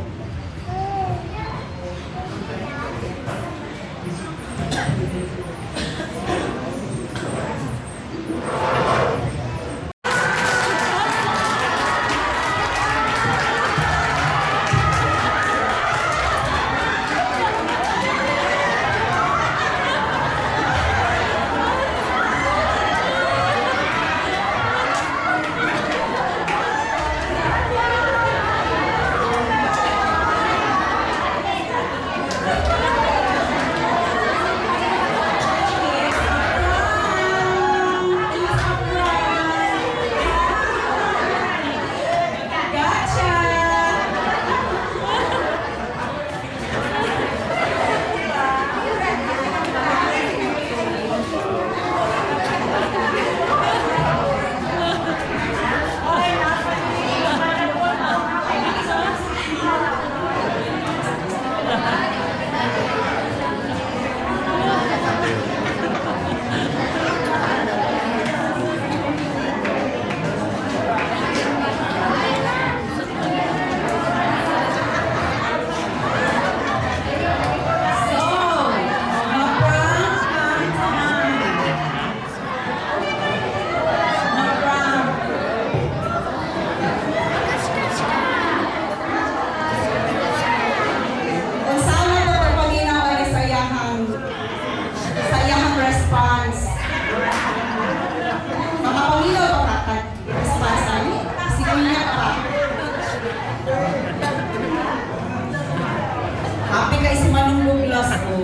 Happy kay si Manong Douglas ko.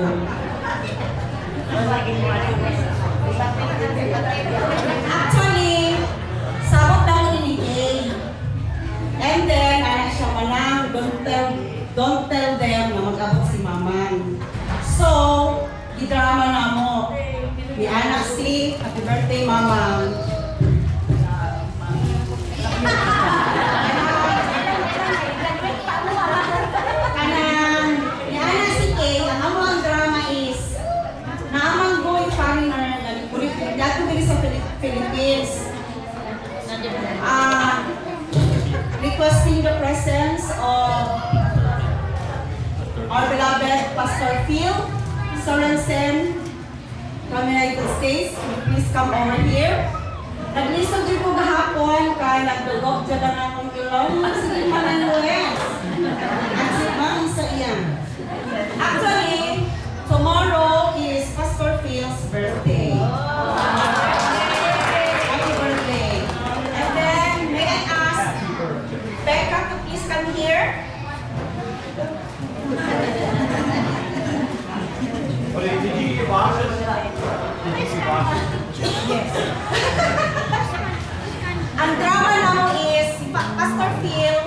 Actually, sabot daw ni Kay. And then, siya manang, don't tell them na mag-abot si Maman. So, gidrama na mo. Ni anak si, happy birthday, Mama. Philippines. Requesting the presence of our beloved Pastor Phil Sorensen from the United States. Please come over here. Nag-listen din ko gahapon kaya nagdugog dyan lang akong ilong. Sige man ang Lues. At sibang sa iyan. Actually, tomorrow is Pastor Phil's birthday. Happy birthday. And then, may I ask Becca to please come here? Yes. Ang drama namo is si Pastor Phil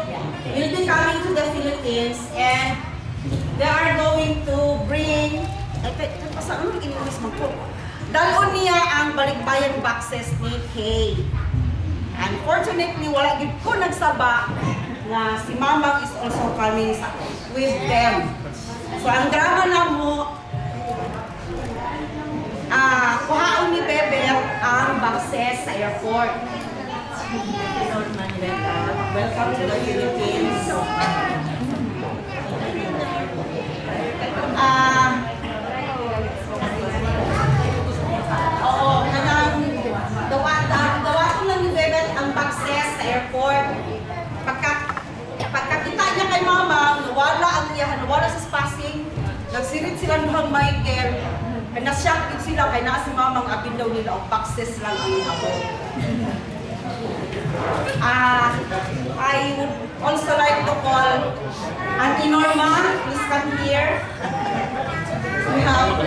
will be coming to the Philippines and they are going to bring dalon niya ang balikbayan boxes ni Kay. Unfortunately, wala gid ko nagsaba na si Mama is also coming with them. So ang drama namo airport. Welcome to the Philippines. Oo, dawa ko lang ni Bebet ang boxes sa airport. Pagkakita niya kay mama, nawala sa spasing, nagsirit sila ng Michael, na-shock din sila kay na si mamang abin daw nila ang boxes lang ang ako. I would also like to call Auntie Norma, please come here. We have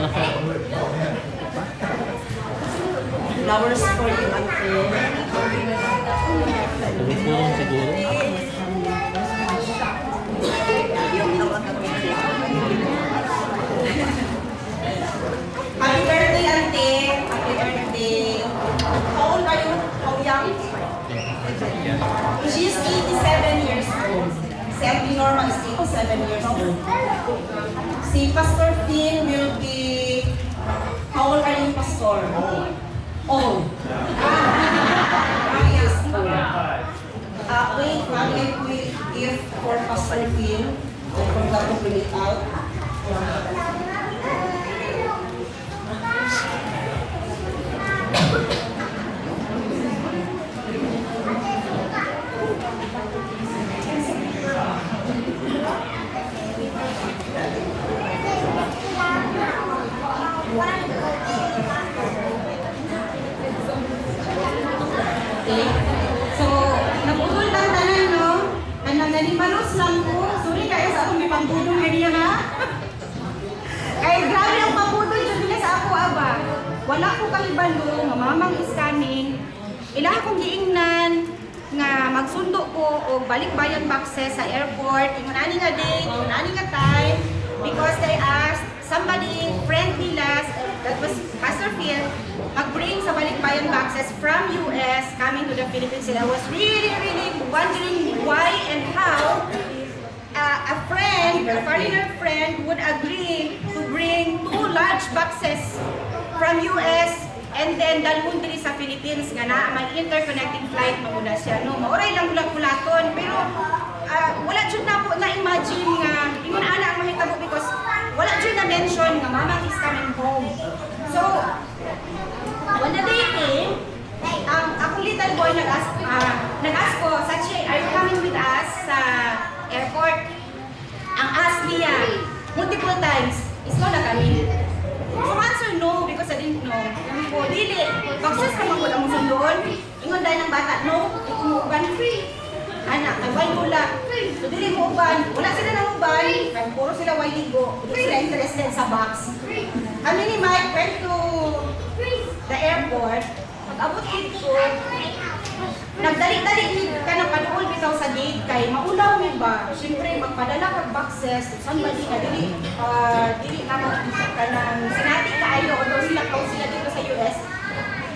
flowers for you, Auntie. Happy birthday, Auntie. Happy birthday. How old are you? How young? She's 87 years old. Si Auntie Norma is 87 years old. Si Pastor Finn will be... How old are you, Pastor? Old. He is old. Wait, wait, if for Pastor Finn, I forgot to bring it out. Okay. So, naputol lang tanan, no? Nanimalos lang ko. Sorry kayo sa akong may pambudong area, ha? Kaya grabe ang pambudong dyan nila sa ako, aba. Wala ko kalibalo, mamamang scanning. Ilang akong giingnan nga magsundo ko o balik-bayan boxes sa airport. Ingon ani nga date, ingon ani nga time. Because they asked somebody, friend nila, that was Pastor Phil, mag-bring sa balikbayan boxes from US coming to the Philippines. And I was really wondering why and how a foreigner friend would agree to bring 2 large boxes from US and then dalhon diri sa Philippines nga na may interconnecting flight muna siya. No, mauray lang ulat-ulaton pero wala jud na po na imagine nga ingon ana ang mahitabo because wala jud na mention nga mama is coming home. So when the day came, akong little boy nag-ask ko, Sachi, are you coming with us sa airport? Ang ask niya multiple times, is no na kami? So answer no because I didn't know. Sabi ko, dili, boxes naman ko lang mo sundoon. Ingon dahil ng bata, no, ikumuuban free. Anak, ay why wala? So dili mo uban, wala sila nang uban, kaya puro sila why ligo. Hindi sila interested sa box. Kami ni Mike went to the airport. Pag-abot dito, nagdali-dali ka ng paduol bitaw sa gate kay maulaw mi ba? Siyempre, magpadala kag boxes, somebody na dili na mag-isip ka ng sinati kaayo o daw sila dito sa US.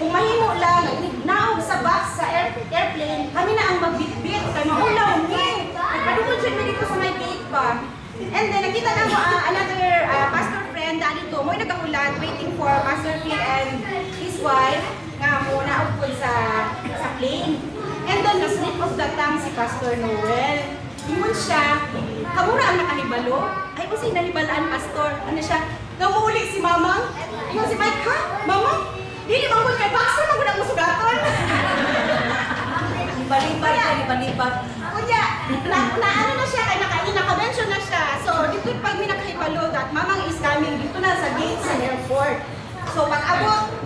Kung mahimo lang, naog sa box sa airplane, kami na ang magbitbit kay maulaw mi. Nagpadugol siya mi dito sa may gate ba? And then, nakita na mo another pastor friend dito, mo'y nagkahulat waiting for Pastor Phil and his wife nga mo naupod sa plane. And then, na-slip of the tongue si Pastor Noel. Ingon siya, kamura ang nakahibalo? Ay, kung siya nahibalaan, Pastor. Ano siya? Namuli si Mamang. Ingon si Mike, ha? Mamang? Dili manggol kay Pastor, manggol ang musugaton. Ibalibat. Kunya, ano na siya, kay naka-mention na siya. So, dito pag may nakahibalo that Mamang is coming, dito na sa gate sa airport. So, pag-abot,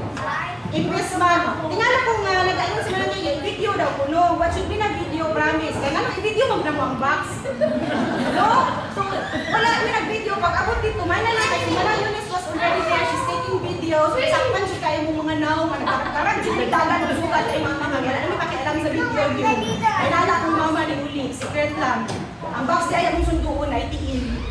Imbes man, tingala ko nga, nag-ayun sila ng video daw ko, no? What should be na video, promise? Kaya nga, i-video mo ang box. No? So, wala kami nag-video. Pag-abot dito, may nalang, kasi Manang Eunice was already there. She's taking videos. Sakman siya kayo mo mga now, karang siya may dagan ng sugat ay mga mga. Ano may pakialam sa video view? Ay nala kong mama ni Uli. Secret lang. Ang box di ayaw mong sunduon ay tiin.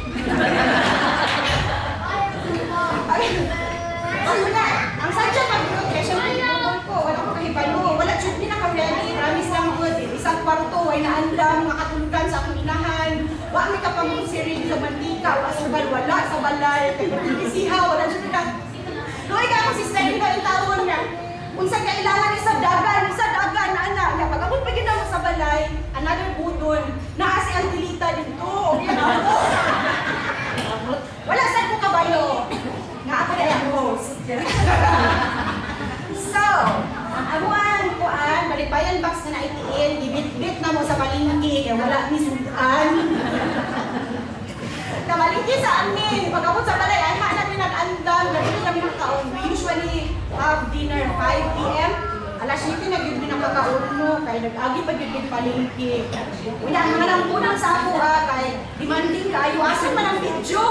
Ang sadya pag-broke, syempre iputol ko, wala ko kahibalo, wala chute din naka-ready, promise lang good, isang kwarto, ay naandam, makatulugan sa akong inahan, wala may kapang-sirin sa mantika, wala sa balay, isihaw, wala chute na. Doon ka ako si Stella, yung taon niya, kung saan kailangan isang dagan, thankful na si Angelita dito. Yan ako. Wala saan ko kabayo. Nga ako na yung host. So, ang amuan ko balibayan box na naitiin, gibit-bit na mo sa palingki, kaya wala ni sudan. Namalingki sa amin. Pag-abot sa balay, ay natin nag-andam, nagpili kami ng kaon. We usually have dinner 5 p.m. Alas 7 nag-yun din ang kakaon mo, kaya nag-agi pa yun palingki. Una, ang mga nangpunang sa ako kay demanding ka, ayawasan man ang video.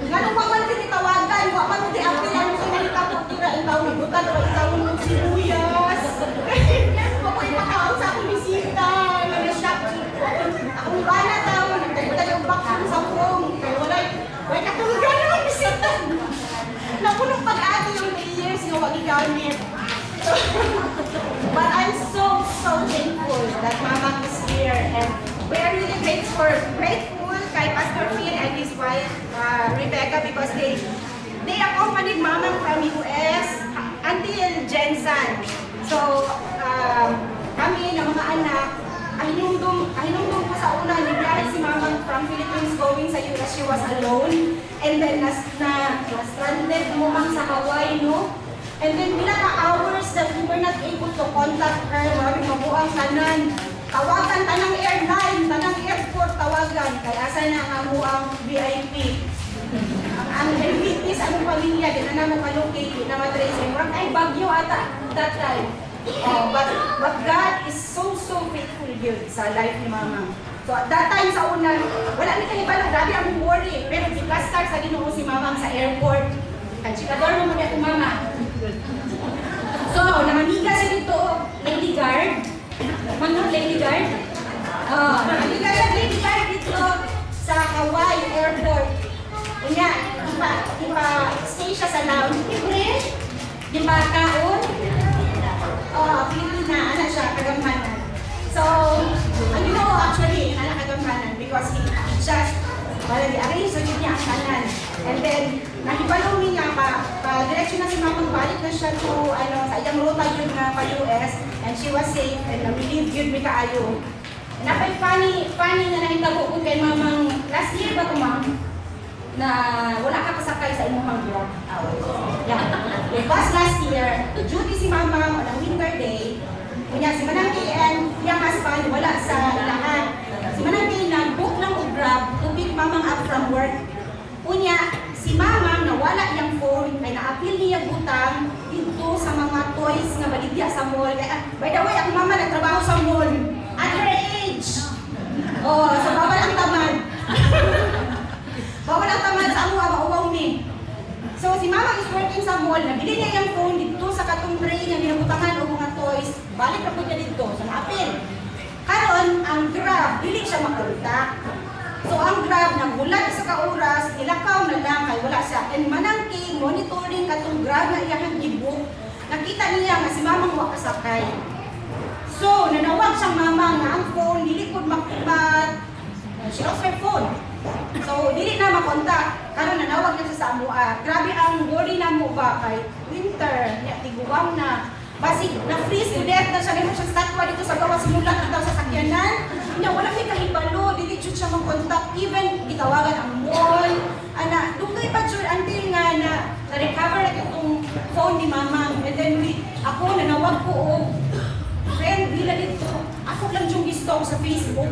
Nga nung wala din itawagan, wala man din ang pilan ng kinalita ko, tira, itaw ng butan, o itaw ng sibuyas. Ako ipakaon sa akong bisita, nag-shop. Akong bana tao, nagtagputan yung vacuum sa phone. Kaya wala katulugan ng bisita. Napunong pag-ati yung layers yung wag igamit. But I'm so thankful that Mama is here, and we are really grateful kay Pastor Phil and his wife Rebecca, because they accompanied Mama from US until Jensen. So kami na mga anak, ahinumdum ko sa una, nagbiyahe si Mama from Philippines going sa US. She was alone, and then na-stranded mo sa Hawaii, no? And then bila ka hours that we were not able to contact her, maraming mabuang tanan. Tawagan, tanang airline, tanang airport, tawagan. Kaya asa na ang amuang VIP. Ang LVPs, anong pamilya, di na naman palukay, di na matracing. Murang ay bagyo ata that time. But God is so faithful yun sa life ni Mama. So at that time sa una, wala ni kahibala, grabe ang worry. Pero di ka-start sa Ginoo si Mama sa airport. At chikador mo muna kung Mama. So, namaniga siya dito, Lady Guard. Manong Lady Guard. Namaniga siya Lady Guard dito sa Hawaii Airport. Kunya, stay siya sa lounge. Di ba kaon? Pilipina, ano siya, kagamhanan. So, ang Ginoo actually, kagamhanan because he just arrange sa niya ang kanan. And then, nahibalo niya pa-direksyon na si Mama, balik na siya to, sa iyang ruta yun na pa-US, and she was safe, and na-relieve yun may kaayo. Napay funny na nahitago ko kay Mamang, last year ba ito, Ma'am? Na wala ka kasakay sa imuhang vlog. Yeah. Because last year, duty si Mama on a winter day, kunya si Manang and yung husband wala sa ilahan. Si Manang nag-book ng Grab to pick Mamang up from work. Kunya, si Mama nawala yung phone, ay na-appeal niya butang dito sa mga toys nga baligya sa mall. Kaya, by the way, ang Mama nagtrabaho sa mall at her age. So bawal ang tamad. Bawal ang tamad sa amuha, mauwaw ni. So si Mama is working sa mall, nabili niya yung phone dito sa katong tray niya, binabutangan o mga toys. Balik na po niya dito sa na-appeal. Karon, ang Grab, dili siya makontak. So ang Grab, nagulat sa kauras, ilakaw na lang, kay wala siya. And Manang King, monitoring katong Grab na iyang gibook, nakita niya nga si Mamang wakasakay. So, nanawag siyang Mama nga ang phone, dili ko makibat. She lost her phone. So, dili na makontak. Karon nanawag na siya sa amua. Grabe ang worry na mo ba kay winter, tiguwang na. Basig, na-freeze to death na siya. Ngayon siya statwa dito sa gawa, simulat na daw sa sakyanan. Wala may kahibalo, dili jud siya mag-contact. Even, gitawagan ang mall. Dugay pa jud until nga na-recover na itong phone ni Mama. And then, ako, nanawag ko o friend, bila dito. Ako lang yung gistong sa Facebook.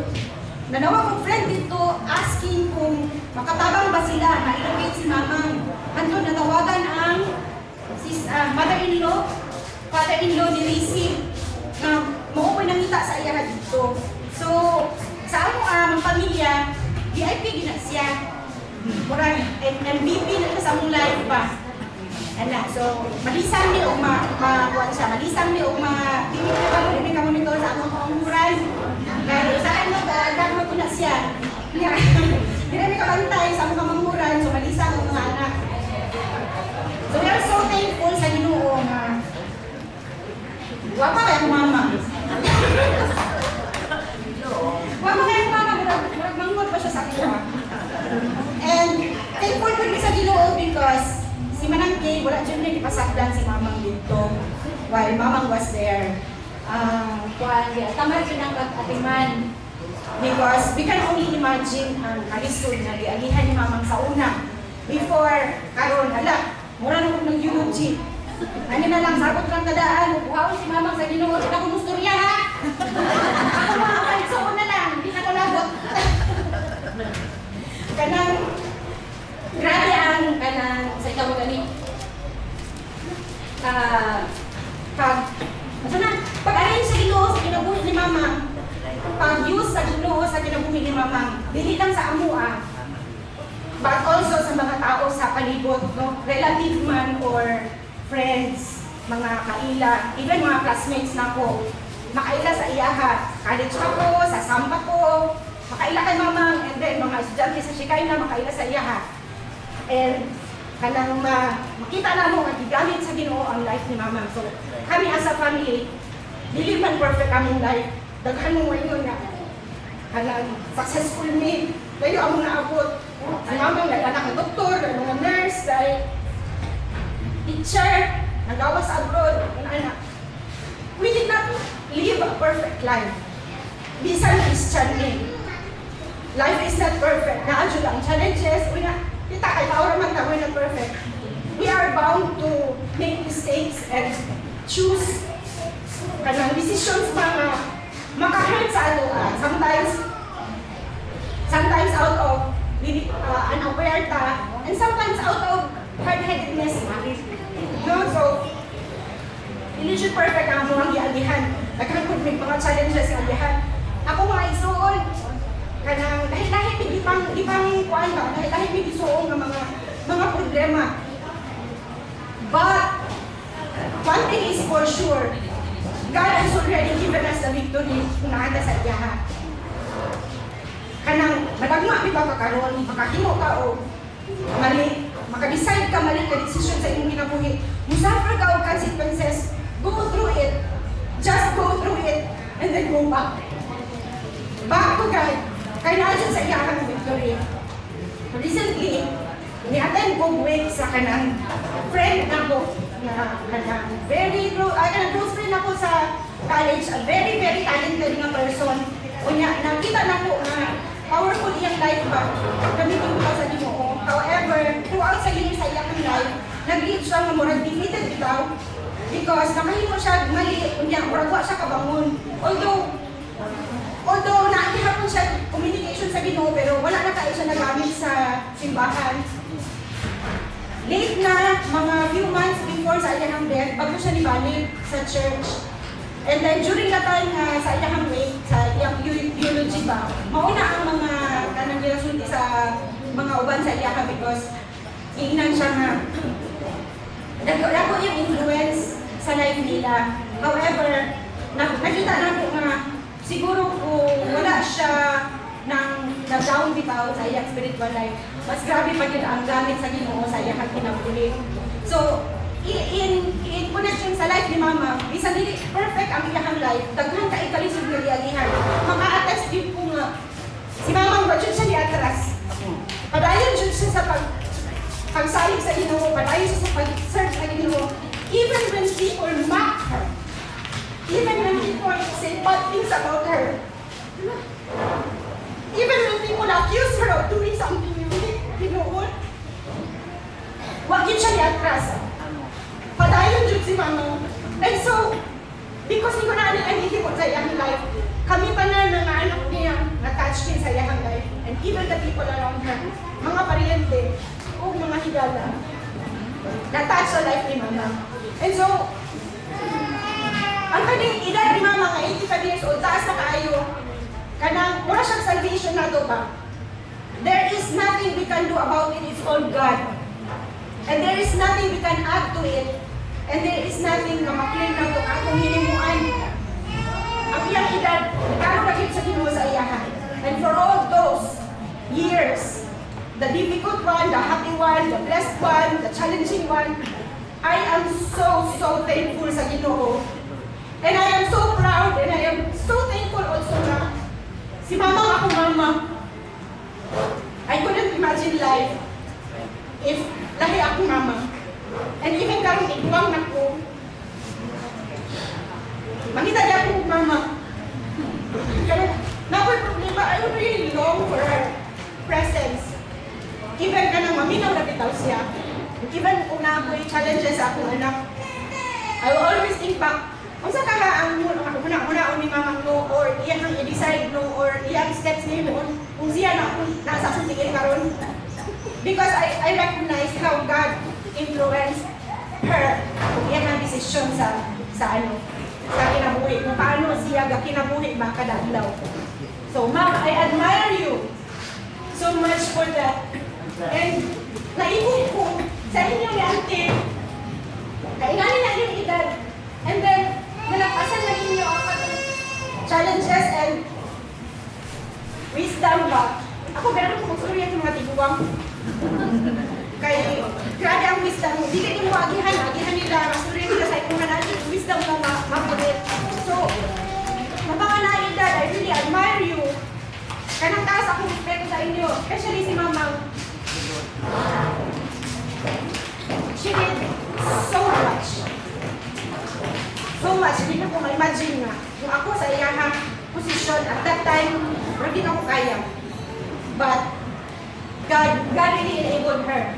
Nanawag kong friend dito, asking kung makatabang ba sila na ilocate si Mama. Andun, natawagan ang father-in-law ni Rizzy na maupoy nangita sa iya dito. So, sa ang pamilya, VIP gina siya. Murang MVP na sa among life pa. So, malisang ni o makuha siya. Malisang ni o hindi ka monitor sa among pangumuran. Kaya saan mo, gagawin ko na siya. Hindi namin kabantay sa among pangumuran. So, malisang o mga anak. So, we are so thankful sa Ginoo nga wapa kaya Mama. Wapa kaya Mama, murag mangot pa siya sa kuha. And thankful ko sa Ginoo because si Manang Kay, wala dyan niya ipasakdan si Mamang dito while Mamang was there. Tamad siya ng atiman. Because we can only imagine ang kalisod na giagihan ni mamang sa una. Before, karon ala, mura na ko ng eulogy. Ano na lang, sabot lang tadaan, wow, si mamang sa Ginoo, hindi na ko musturya ha. Ako mga kalisod na lang, hindi na ko labot. Kanang, grabe ang kanang, sa ikaw gani. Pag-arin sa Ginoo, sa kinabuhi ni mamang, pag-use sa Ginoo sa kinabuhi ni mamang, dili lang sa amua, but also sa mga tao sa palibot, no? Relative man or friends, mga kaila, even mga classmates na ko, makaila sa iyaha, college ako, sa samba ko, makaila kay mamang, and then mga estudyante sa Shikay na makaila sa iyaha. And kanang makita na mo nga gigamit sa Ginoo ang life ni mamang. So kami as a family, dili man perfect among life, daghan mo ngayon nga kanang successful me, kayo ang mga abot. Si mamang nag-anak ng doktor, mga nurse, dahil teacher, nagawa sa abroad, anak. We did not live a perfect life. Bisan Christian din. Life is not perfect. Naadyo lang challenges. Kita kay Laura man tawag na perfect. We are bound to make mistakes and choose kanang decisions mga maka-hurt sa ato. Sometimes out of unaware ta, and sometimes out of hard-headedness. No? So, hindi siya perfect ang mga giagihan. Nagkakot may mga challenges sa agihan. Ako mga isuon, kanang dahil ibang kuan ba, dahil isuon ng mga problema. But, one thing is for sure, God has already given us the victory kung naanda sa iyaha. Kanang madagma di ba kakaroon, makahimo ka o mali, maka-decide ka mali ka decision sa imong kinabuhi. Musafir ka o consequences, go through it. Just go through it and then go back. Back to God. Kaya naadyan sa iyakang victory. Recently, ni-attend ko week sa kanang friend ako na kanang very close friend ako sa college, a very talented na person. Unya, nakita na ko na powerful iyang life ba, gamitin ko sa Ginoo. However, throughout sa iyang life, nag-lead siya nga murag defeated bitaw because nakahimo siya mali, unya, murag wa siya kabangon. Although naakihapon siya communication sa Ginoo, pero wala na kayo siya nagamit sa simbahan. Late na, mga few months before sa iyang death, bago siya nibalik sa church. And then during that time sa iyang wake, sa iyang eulogy ba, mauna ang mga kanang nirasulti sa mga uban sa iyang because iinan siya nga dako yung influence sa life nila. However, nakita na ko nga siguro kung wala siya na-down bitaw sa iyang spiritual life, mas grabe pa yun ang gamit sa Ginoo sa iyang kinabuhi. So, in connection sa life ni Mama, bisan dili perfect ang iyang life, daghan ka ikalisod nga diagihan. Maka-attest din ko nga, si Mama, ba siya niatras? Padayon siya sa pagsalig sa Ginoo, padayon siya sa pag-serve sa Ginoo. Even when people mock her, even when people say bad things about her, even when people accuse her of doing something Ginoo, wag yun siya niatras. Padayon dyan si Mama. And so, because hindi ko na anihimot sa iyang life, kami pa na mga anak niya na-touch din sa iyang life. And even the people around her, mga pariente o mga higala, na-touch sa life ni Mama. And so, ang kaning edad ni Mama nga 85 years old, taas na kaayo, kanang mura siyang salvation na ito ba? There is nothing we can do about it, it's all God. And there is nothing we can add to it. And there is nothing na maklaim na ito atong hinimuan. Ang iyang edad, nagkaroon na sa Ginoo sa iyahan. And for all those years, the difficult one, the happy one, the blessed one, the challenging one, I am so thankful sa Ginoo. And I am so proud and I am so thankful also na si Mama ako Mama. I couldn't imagine life if lahi ako Mama. And even karong iguang na ko, mangita niya ako Mama. Pero nakoy problema even ka nang maminaw na bitaw siya, even kung naakoy challenges sa akong anak, I will always think back, kung sa ka ang muna ni mamang no, or iyang i-decide no, or iyang steps niya noon, kung siya na nasa suntigin karon. Because I recognize how God influenced her kung iyang ang desisyon sa kinabuhi, kung paano siya kinabuhi ba kada adlaw. So ma'am, I admire you so much for that. And naibig ko sa inyo ni auntie, kainganin na yung edad. And then, nalapasan na ninyo ang challenges and wisdom ba? Ako, meron ko magsurya ng mga tiguang. Kaya, grabe ang wisdom mo. Di kayo mo agihan nila, masurya nila sa ikong natin, wisdom na mapulit. So, mga na-edad, I really admire you. Kanang taas akong respeto sa inyo, especially si Mamang. She did so much. So much, hindi na ko ma-imagine nga. Kung ako sa iyahang posisyon, at that time, hindi na ko kaya. But, God really enabled her.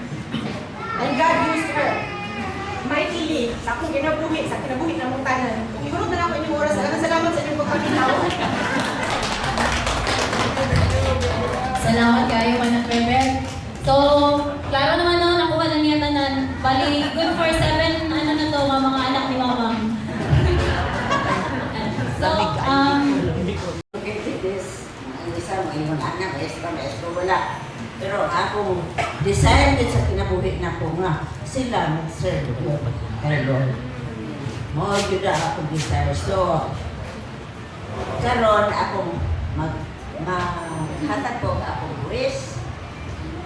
And God used her mightily sa akong kinabuhi ng mong tanan. Ihurot na lang ako inyong oras. Salamat sa inyong pagkakitaw. Salamat kayo, Manang Premer. So, klaro naman no, nakuha na niya tanan. Bali, good for 7, ano na to, mga anak ni Mamang. So, isa mo yung anak, esto, wala. Pero ako, decided sa kinabuhi na ko nga, sila mag-serve kay Lord. Mo, yun ako desire. So, karon ako maghatag ko akong buwis.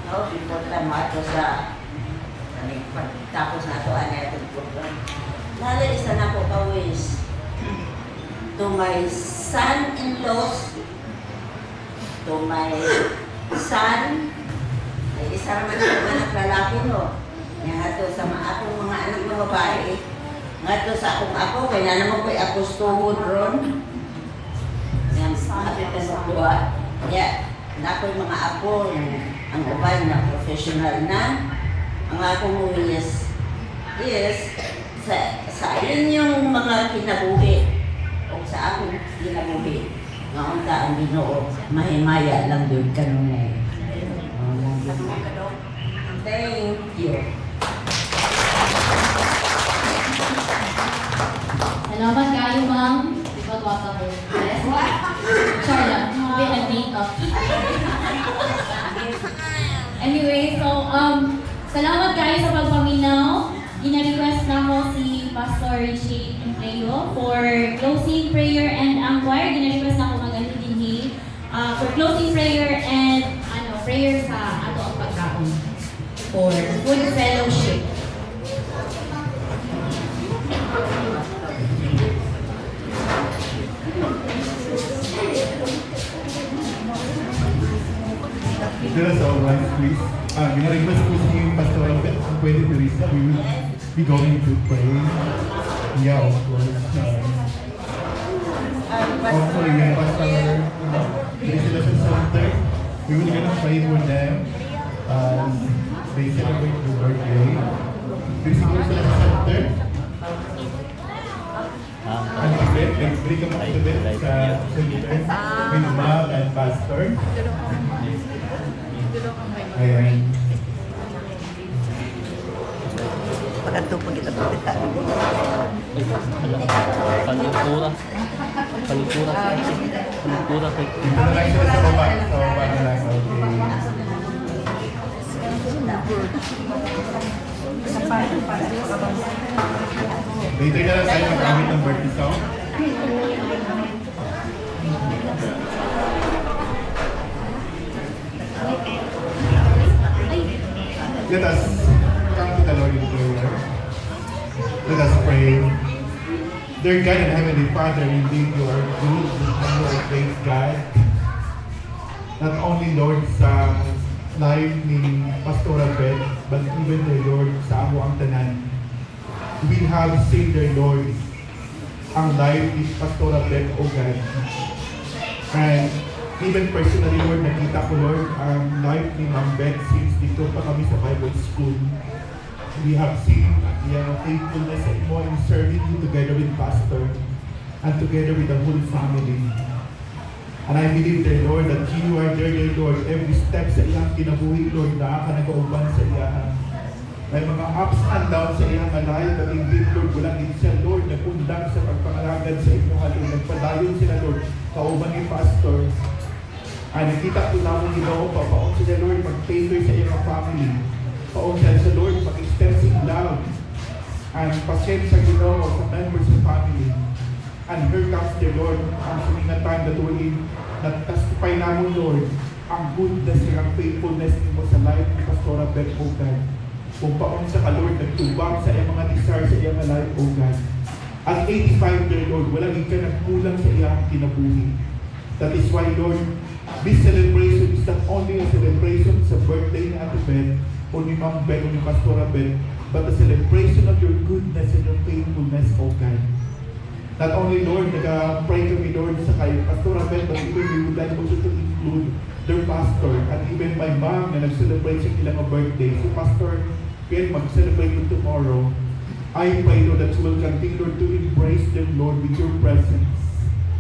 No, before mo ato sa tapos na ito, ano itong program. Nala isa na ko kawis to my son-in-laws, to my son, ay isa naman ang anak lalaki mo. Nga ito sa akong mga anak na babae, nga ito sa akong ako, kaya naman ko'y ako stuhod ron. Yan, makapit sa kuha. Kaya, na ako'y mga ako, ang ubay na professional na. Ang akong yes, sa inyong mga kinabuhi, o sa akong kinabuhi, nga unta ang Ginoo, mahimaya lang yun kanunay. Thank you. salamat kayo, Ma'am. Ibang waka ko. Yes? Sure lang. Hindi nag-makeup. Anyway, so, salamat kayo sa pagpaminaw. Gina-request na ko si Pastor Richie Impleo for closing prayer and ang choir. Gina-request na ko mag-alidinhi for closing prayer and prayer sa ato ang pagkaon for good fellowship. There is one please. Gina-request ko si Pastor Albert, kung pwede Teresa, we will be going to pray. Yeah, of course. Hopefully, yung Pastor Teresa sa Center, we will gonna pray for them as they celebrate their birthday. Teresa sa Center. Ang event, bring them up to them sa center with Ma'am and Pastor. Ayan. Pagkanto pa kita pagkita. Panigura. Dito na lang sila sa baba. Sa baba na lang. Okay. Later na lang tayo mag-awit ng birthday song. Let us come to the Lord in prayer. Let us pray. Dear God and Heavenly Father, indeed you are good and you are great God. Not only Lord sa life ni Pastoral Beth, but even the Lord sa amo ang tanan. We have seen the Lord ang life ni Pastoral Beth, O God. And Even personally, Lord, nakita ko, Lord, ang life ni Ma'am Beth since dito pa kami sa Bible School. We have seen your faithfulness and more in serving you together with Pastor and together with the whole family. And I believe, dear Lord, that you are there, dear Lord, every step sa iyang kinabuhi, Lord, nakaka-nag-auban sa iyahan. May mga ups and downs sa iyang life, but indeed, Lord, walang din siya, Lord, nagundang sa pagpangalagad sa inyong halong. Nagpadayon sila, Lord, kauban ni Pastor. Ay, nakita ko namin Ginoo, papaon sila, Lord, mag-favor sa iyong family. Paon sila sa Lord, mag-extensive love. And pasend sa Ginoo sa members of family. And here comes the Lord, ang suminga time that we na-testify namin, Lord, ang goodness and faithfulness mo sa life ni Pastora Beth, O God. Kung paon sa ka, Lord, nagtubang sa iyong mga desire sa iyong life, O God. At 85, dear Lord, walang ka nagkulang sa iyong kinabuhi. That is why, Lord, this celebration is not only a celebration sa birthday ni Ate Beth, o ni Ma'am Beth, o ni Pastora Beth, but a celebration of your goodness and your faithfulness, O God. Not only, Lord, nag-pray kami, Lord, sa kay Pastora Beth, but even we would like also to include their pastor, and even my mom na nag-celebrate sa ilang birthday. So, Pastor Ken, mag-celebrate you tomorrow. I pray, Lord, that you will continue, Lord, to embrace them, Lord, with your presence.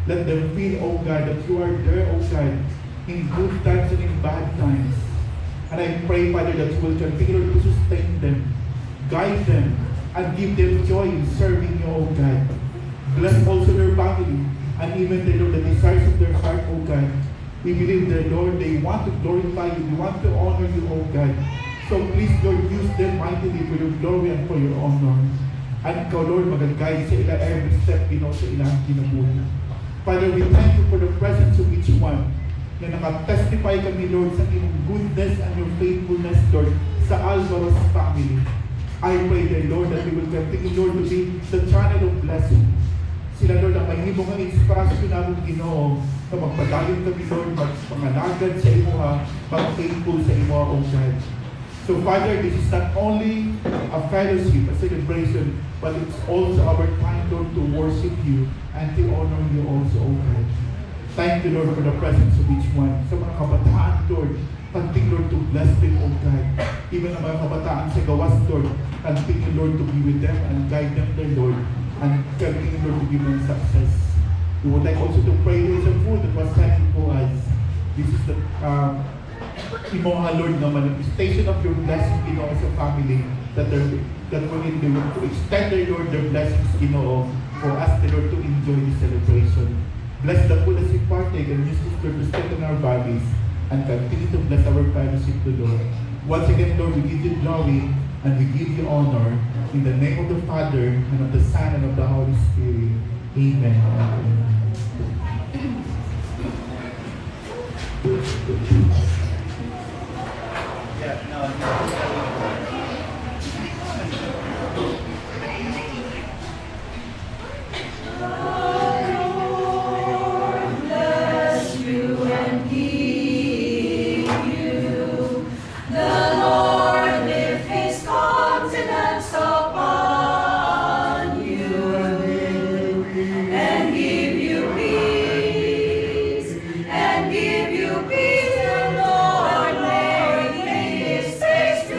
Let them feel, oh God, that you are there, oh God, in good times and in bad times. And I pray, Father, that you will continue to sustain them, guide them, and give them joy in serving you, oh God. Bless also their family, and even the Lord, the desires of their heart, oh God. We believe that, Lord, they want to glorify you, they want to honor you, oh God. So please, Lord, use them mightily for your glory and for your honor. And ikaw, Lord, mag-guide sa ila every step, sa ilang kinabuhi. Father, we thank you for the presence of each one na nakatestify kami, Lord, sa iyong goodness and your faithfulness, Lord, sa Alvaro's family. I pray, dear Lord, that we will continue, Lord, to be the channel of blessing. Sila, Lord, ang mahimong ang inspirasyon namin, Ginoo, na magpadayon kami, Lord, magpangalagad sa imo, mag-faithful sa imo, O God. So, Father, this is not only a fellowship, a celebration, but it's also our time, Lord, to worship you and to honor you also, O God. Thank you, Lord, for the presence of each one. Sa mga kabataan, Lord, continue, Lord, to bless them, O God. Even ang mga kabataan sa gawas, Lord, continue, Lord, to be with them and guide them, their Lord, and continue, Lord, to give them success. We would like also to pray with the food that was sent for us. This is the Lord, na manifestation of your blessing, Ginoo, sa family, that we need to extend, Lord, their blessings, Ginoo, for us, Lord, to enjoy this celebration. Bless the food as we partake and use this, Lord, to strengthen our bodies and continue to bless our fellowship to Lord. Once again, Lord, we give you glory and we give you honor in the name of the Father and of the Son and of the Holy Spirit. Amen. Amen. And give you peace, the Lord, make his face to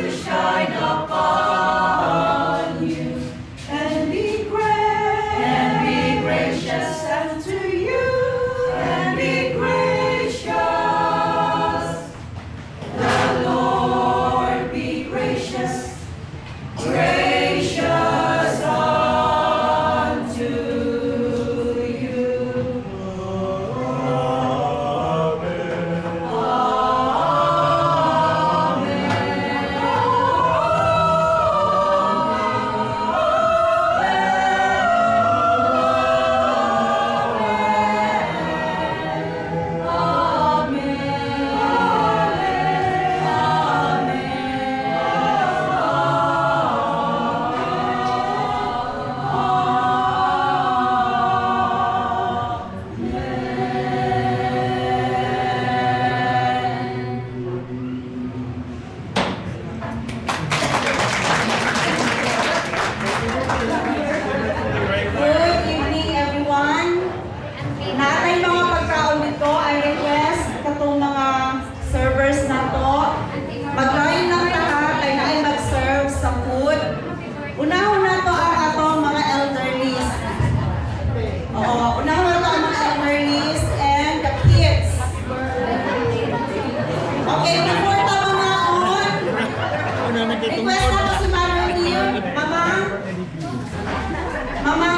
Unahon na to ang atong mga elderlies. Oo, unahon na to ang mga elderlies and the kids. Okay, before ta mga on, request na to si Mother Neil. Mama? Mama?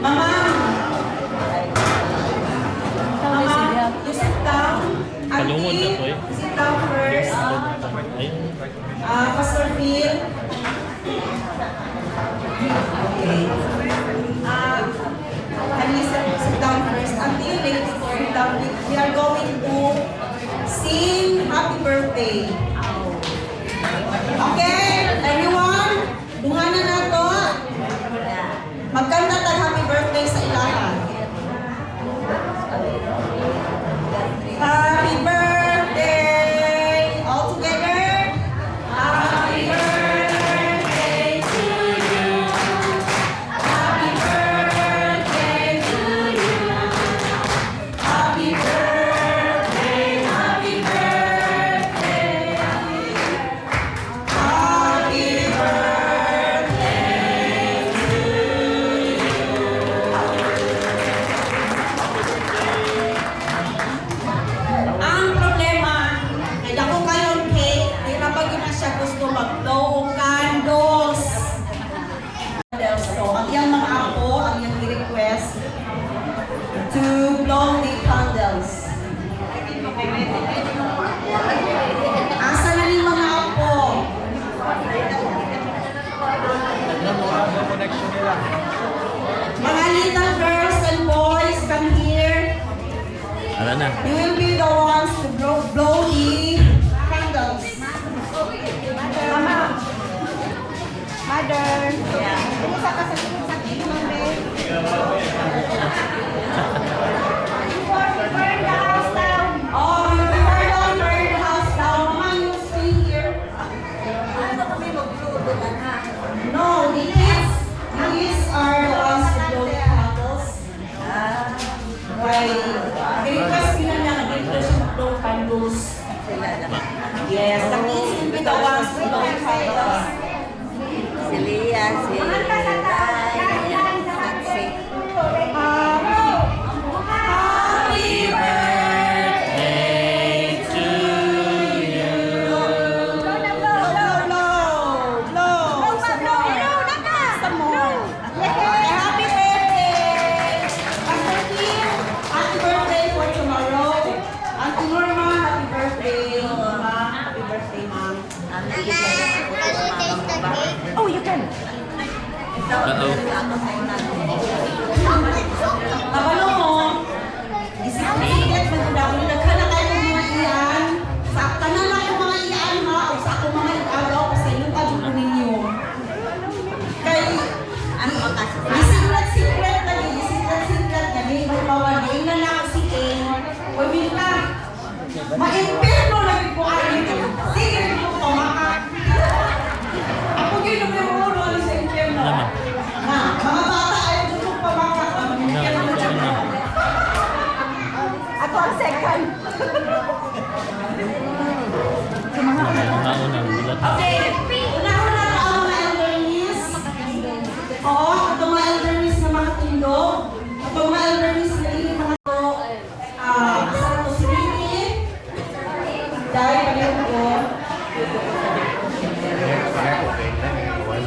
Mama? Mama, you sit down. Kalungod na to eh. Sit down first. Pastor Phil. Okay. Can you sit down first? Until ladies sit down, we are going to sing happy birthday. Okay, everyone, dunganan na to. Magkanta tag happy birthday sa ilahan. Happy birthday! All together. Happy birthday to you. Happy birthday to you. Happy birthday, happy birthday. Happy birthday to you. Ang problema, kaya ko kayon cake, di na pag na siya gusto mag-blow o candles. So, ang iyang mga ako, ang iyang request to blow the candles. Asa na ni mga ako? Mga little girls and boys, come here. Ano na? You will be the ones to blow the candles. Mama. Mother. Kumusta ka sa sakit, mami? Burn the house down. Oh, before you burn the house down, Mama, you stay here. Ano kami mag-blow na? No, the kids are the ones to blow the candles. Right. Request nila niya, nag-request siya mag-blow candles. Yes, the kids will be the ones to blow candles. Si Lia, si Happy birthday to you. Blow. Some more. Happy birthday. Pastor Kim, happy birthday for tomorrow. Auntie Norma, happy birthday. Mama, happy birthday, Mom. Oh, you can. Uh-oh. Kabalo mo, isip-isip mo daw, nagkana kayo ng mga iyan. Sakta na lang yung mga iyan ha, o sa ako mga agaw, o sa inyong adyo po ninyo. Kay, secret na din, secret na din, magpawagin na lang si King. O minta, ma-impirno lagi po ayon. Sige, po pamakat. Ako yun ang may ulo sa impirno. Na, mga bata ay dito pamakat. Ako ang second. Okay, una-una na ang mga elderlies. Oo, ito mga elderlies na mga tindog. Ito mga elderlies na ini mga to. Sa ito si Ricky. Dahil palihan ko.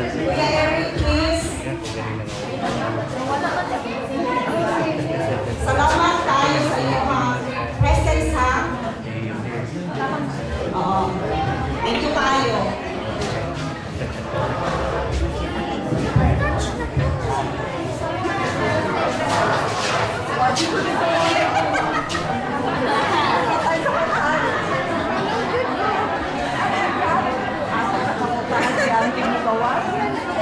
Kuya Eric, please. Salamat tayo sa iyong presence ha. Oo. Thank you kayo.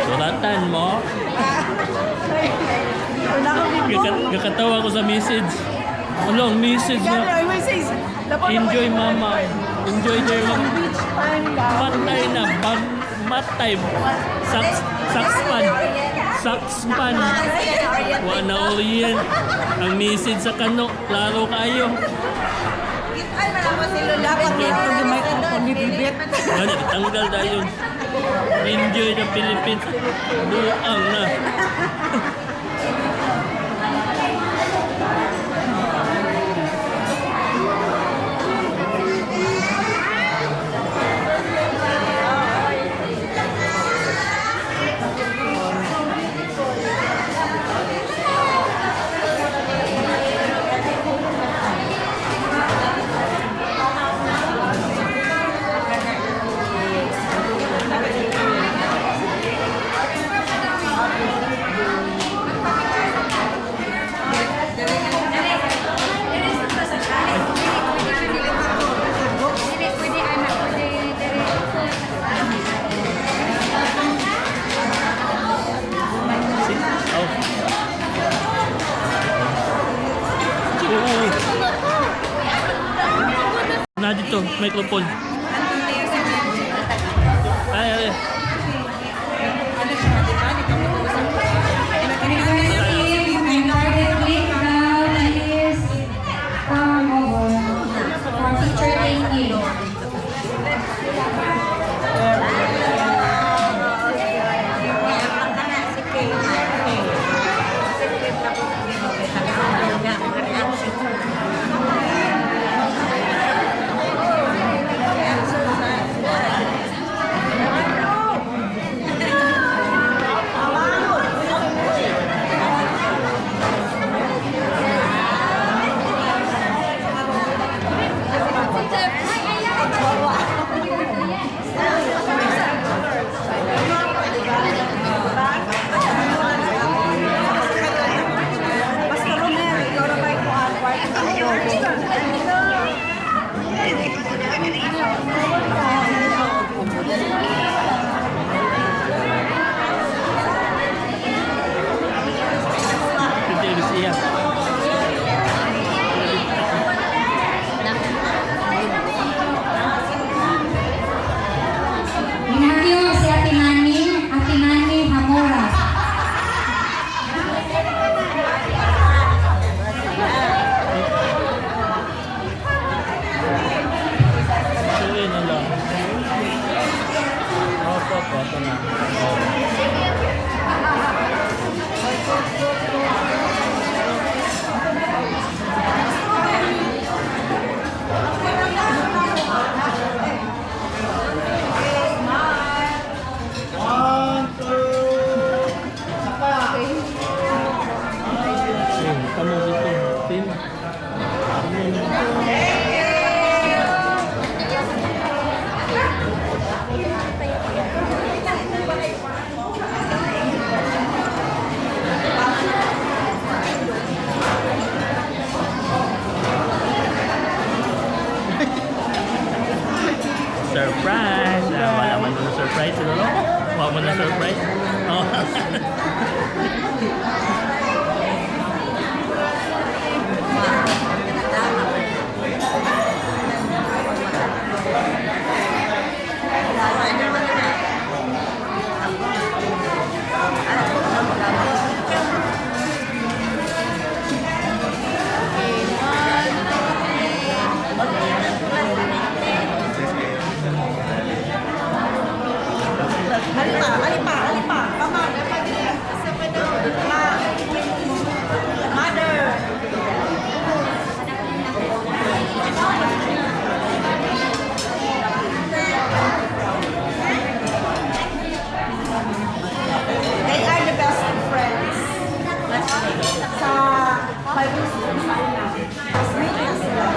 Suratan mo. Kakatawa ko sa message. Ano ang message na? Enjoy mama. Enjoy their mama. Matay na. Matay. Sakspan. Wala uli yan. Ang message sa kano. Klaro kayo. Dapat dito yung microphone ni Bibit. Ganyan, tanggal tayo. Enjoy the Philippines. Buang na. Na dito, microphone. Ay. Minakyo si Ate Nani Hamura. Sorry na lang. Opo, ito na. Kamu dito, Tin. Surprise! Wala man na surprise, no? Wala man na surprise. Oh. Alipa. Mother. They are the best friends. Sa Bible school sana. Sweet na sila.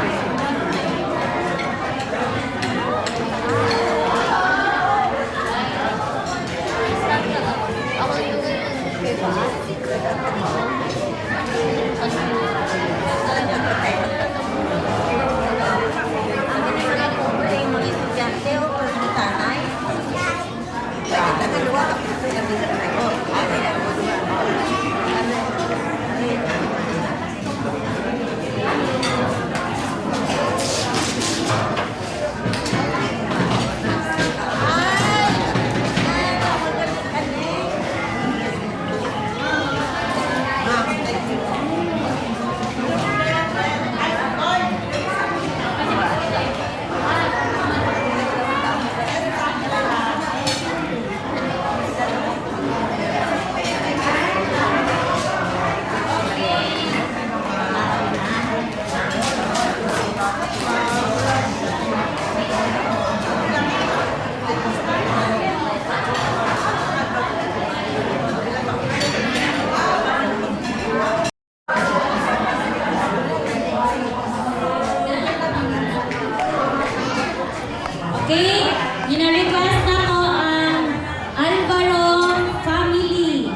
gina-request na ko ang Alvaro family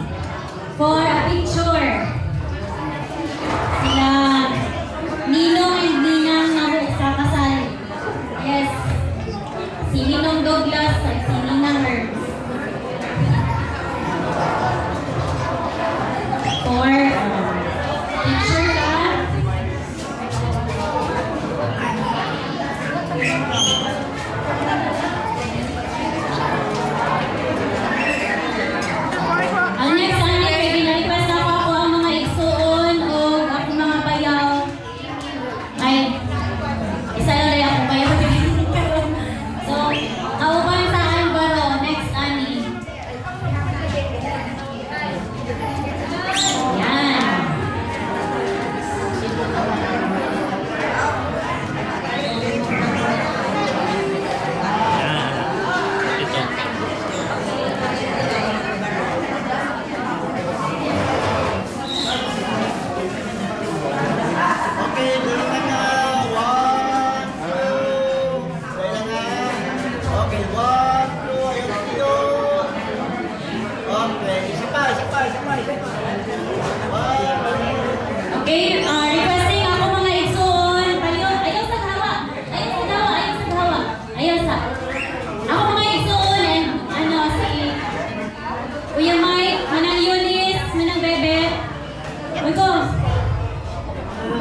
for a picture. Sila Ninong and Ninang na sa kasal. Yes. Si Ninong Douglas at si Ninang Herbs. For picture ka. Ang next ano, kaya gina-request ako ang mga igsuon o ako mga bayaw. Ay, isa na rin ako bayaw. So, ako pa sa Alvaro, next ani. Yan. Ito. Okay, dali na nga. 1, 2. Dali na nga. Okay, 1, 2. Ayun, dito. Okay, isa pa. 1, 2. Okay, requesting ako mga igsoon. Ayaw sa hawa. Ayaw sa. Ako mga igsoon and ano si Kuya Mike, Manang Yulis, Manang Bebe. Ugo.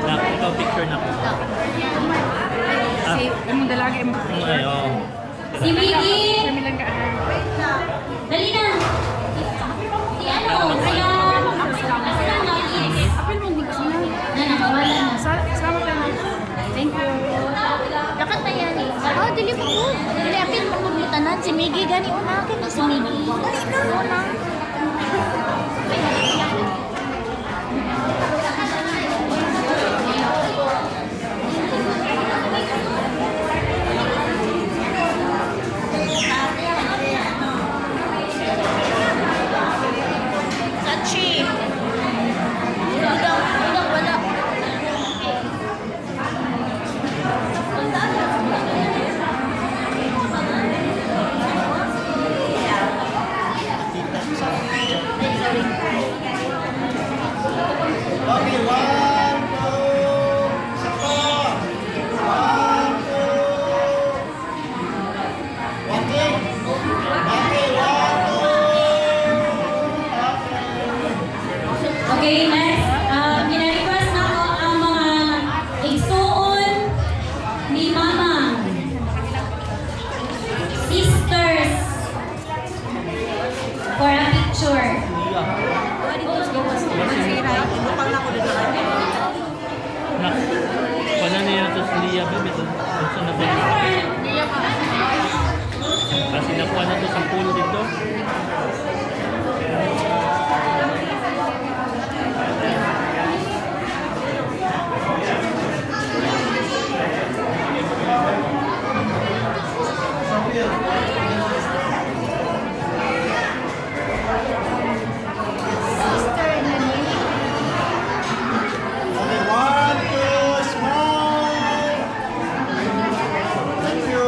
Nak, ikaw picture na ko. Si, among dalaga mo. Ay, oo. Si Vicky. Dali na. Si ano, sila. Sila Maki. Apil mo, hindi kasi na. Nakawala na. Salamat ka na. Thank you. Dapat na yan eh. Oh, dili mo. Dili, apil mo maglitanan. Si Miggy, gani una. Kaya si Miggy. Una. Sachi. Udang, wala. Okay, 1, 2. Isa pa. 1, 2. Okay. Okay, 1, 2. Okay, next. Gina-request na ko ang mga igsuon ni Mama. Sisters. For a picture. Nak, wala niya ito si Lia, baby. Ito na ba? Kasi nakuha na ito sa pool dito. Okay, 1, 2. Smile. Thank you.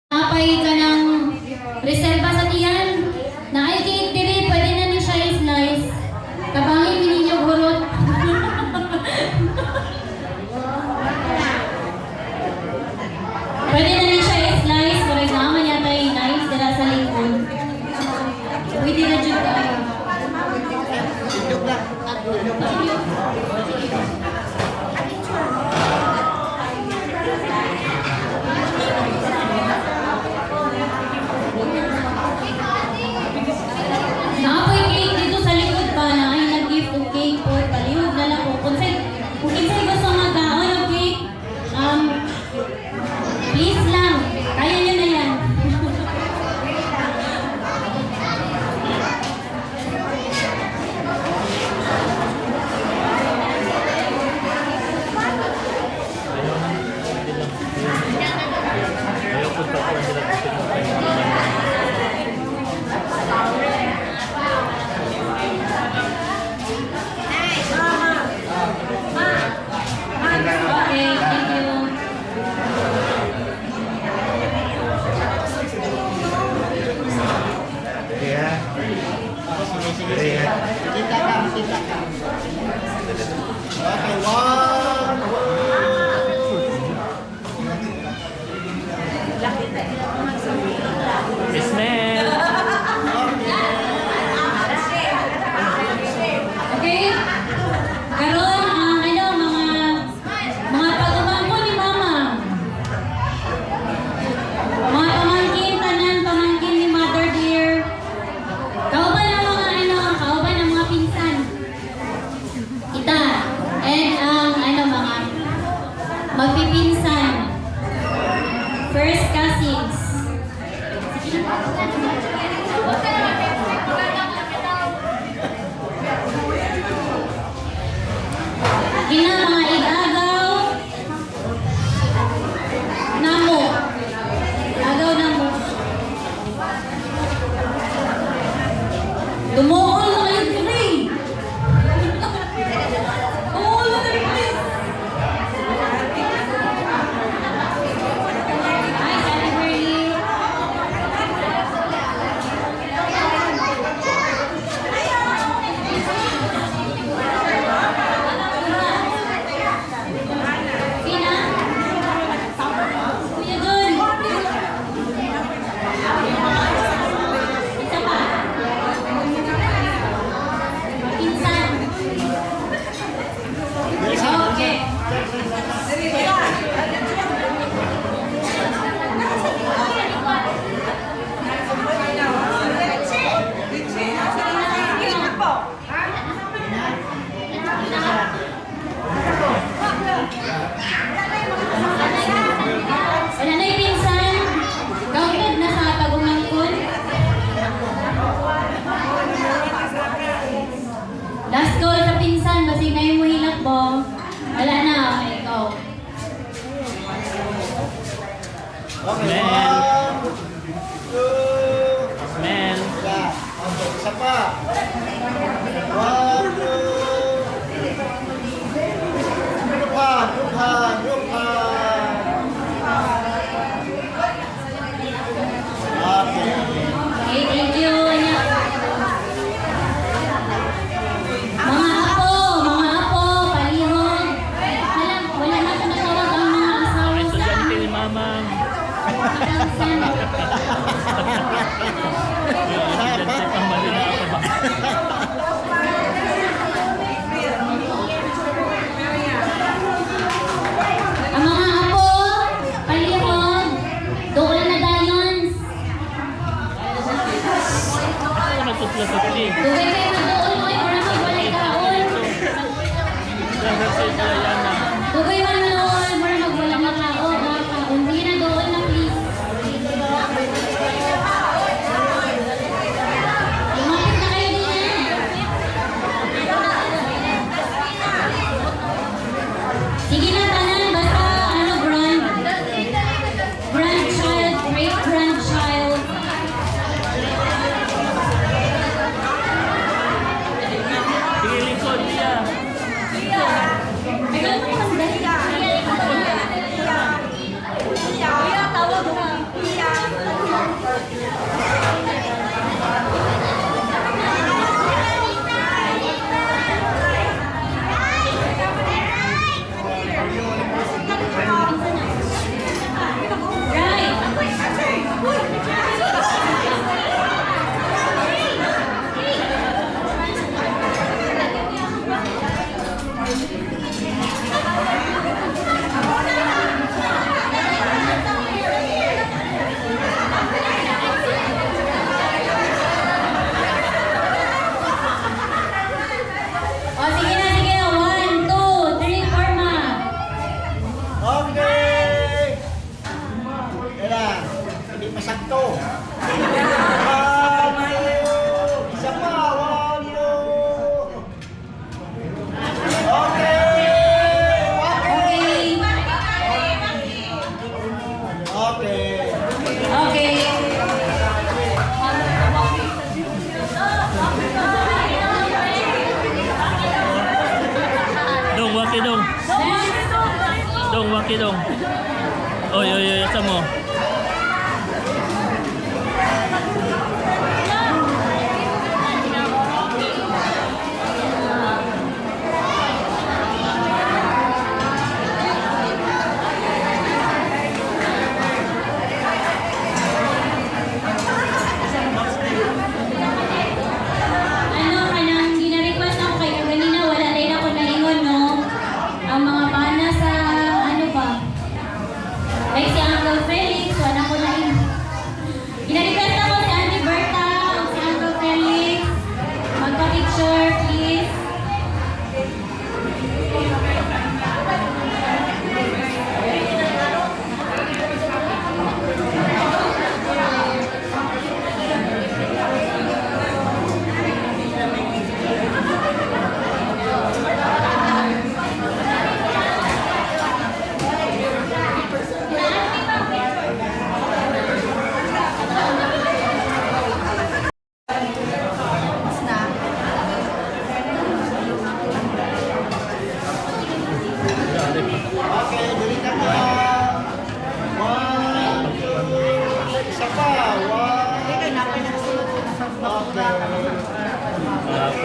Napay ka ng reserva sa tiyan. Na ay cake diri, pwede na ni siya i-slice. Tabangin mi ninyo gurot. Pwede na ni siya i-slice. Murag naman yata yung knife dira sa likod. Pwede na dyan tayo. Gina mga igagaw. Namo. Agaw namo. Tumuol na kayo diri. Tumuol na kayo diri. Hi, Sally. Sina? Kuya Jun. Isa pa. Pinsan. Okay. Wala na yung pinsan. Counted na sa pagumangkon. Last call sa pinsan. Basig na yung muhilak po. Wala na. Okay, go. Okay, Man. 1, 2, Man. yeah. Okay, isa pa. 1, 2. Yuhan. Okay. Okay, thank you. Mga apo, palihog. Wala na ito natawag ang mga asawa sa Estudyante ni Mamang. pinsan. Estudyante pa malina ako ba? Ang mga apo, palihog, doon na dayons. Ano matutla-tutli? Duway kayo na doon, oy, para magwalay kaon. Dapat sa Diana. Duway man na doon, para magwalay na kaon. Hindi na doon na please. Lumapit na kayo din yan. Sige na tanan, basta ano grandchild, great-grandchild. Sige, likod niya. Ay, ganun naman dali. Tawag mo. O, sige na, sige na. 1, 2, 3, 4, ma. Okay. Kailan? Hindi masakto. Isa pa. 1, 2. Okay. Okay. Okay. Dong, waki dong. Dong, waki dong. Oy, oy, oy, asa mo? Ano, kanang gina-request ako kay kanina, wala din ako naingon, no? Ang mga mana sa, ano ba? Like si Uncle Felix,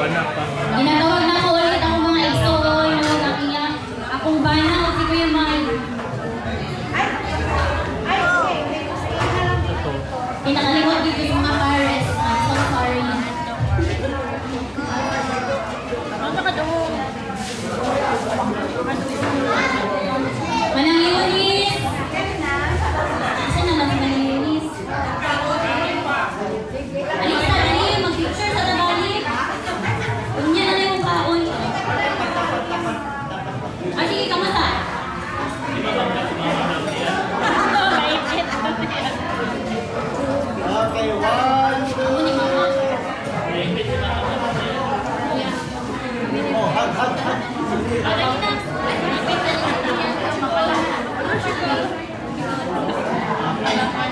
panak ang Ginatawag na ko ulit ang mga igsoon, akong bana, kasi ko yung mga pinakalimot dito yung mga pares. I'm so sorry. Manang Yunis! Saan na lang Manang Yunis? Alisa, dali, mag-picture sa tabali. Unya na yung kaon. Ah, sige, kamata. Okay, 1, 2. Ako ni Mama. Oh, hug.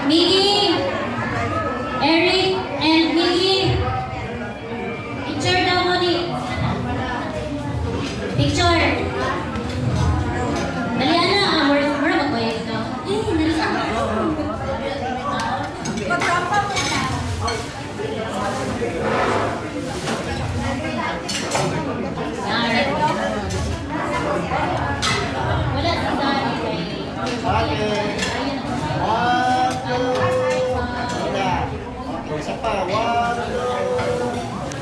Miggy! Eric and Miggy! Picture daw mo ni. Picture! Dalian na, mura magbayad ka. Dalian. Pag-rampa mo na. Wala si Dali. Okay. 1, 2. Lola. Okay, isa pa. 1, 2.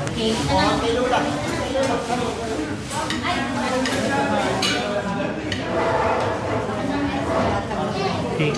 Okay. Okay, Lola. cake.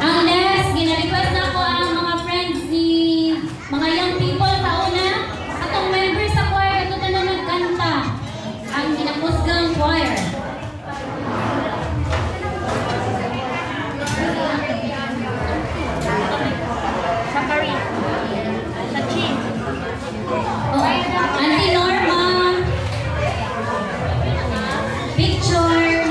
Ang next, gina-request na ko ang mga friends ni mga young people sa una. Atong members sa choir, ito na nagkanta. Ang ginapusgang choir. Sa Paris. Sa Ching. Oh, Auntie Norma. Picture.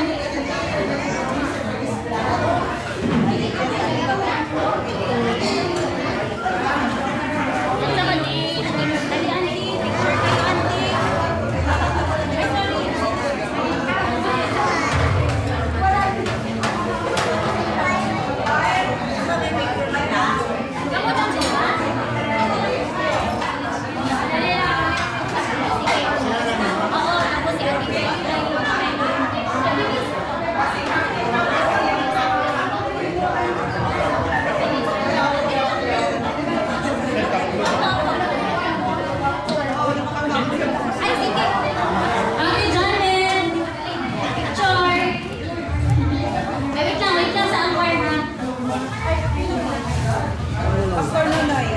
Ate Janet. Picture. Wait lang sa choir ha. Pastor Nonoy.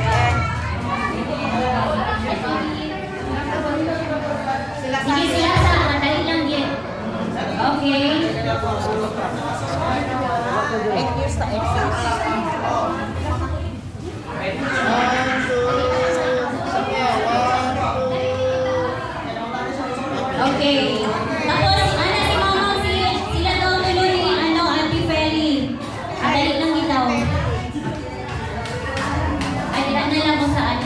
Sige sila sa madali lang din. Okay. Excuse na excuse. Okay. Tapos, si Mama, sila daw tuloy ni Auntie Feli. Madali lang itaw. Ay, na lang kung saan.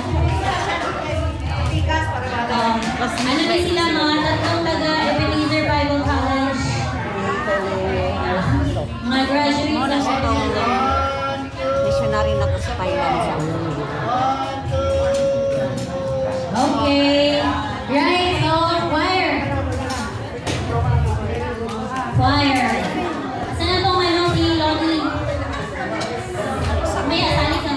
Ano din sila mga tatlong taga Ebenezer Bible College. Mga graduates ng Ebenezer. Missionary na ko sa Thailand sa Okay. Right, so choir. Choir. Saan na pong ano si Lonnie? Maya, sali ka.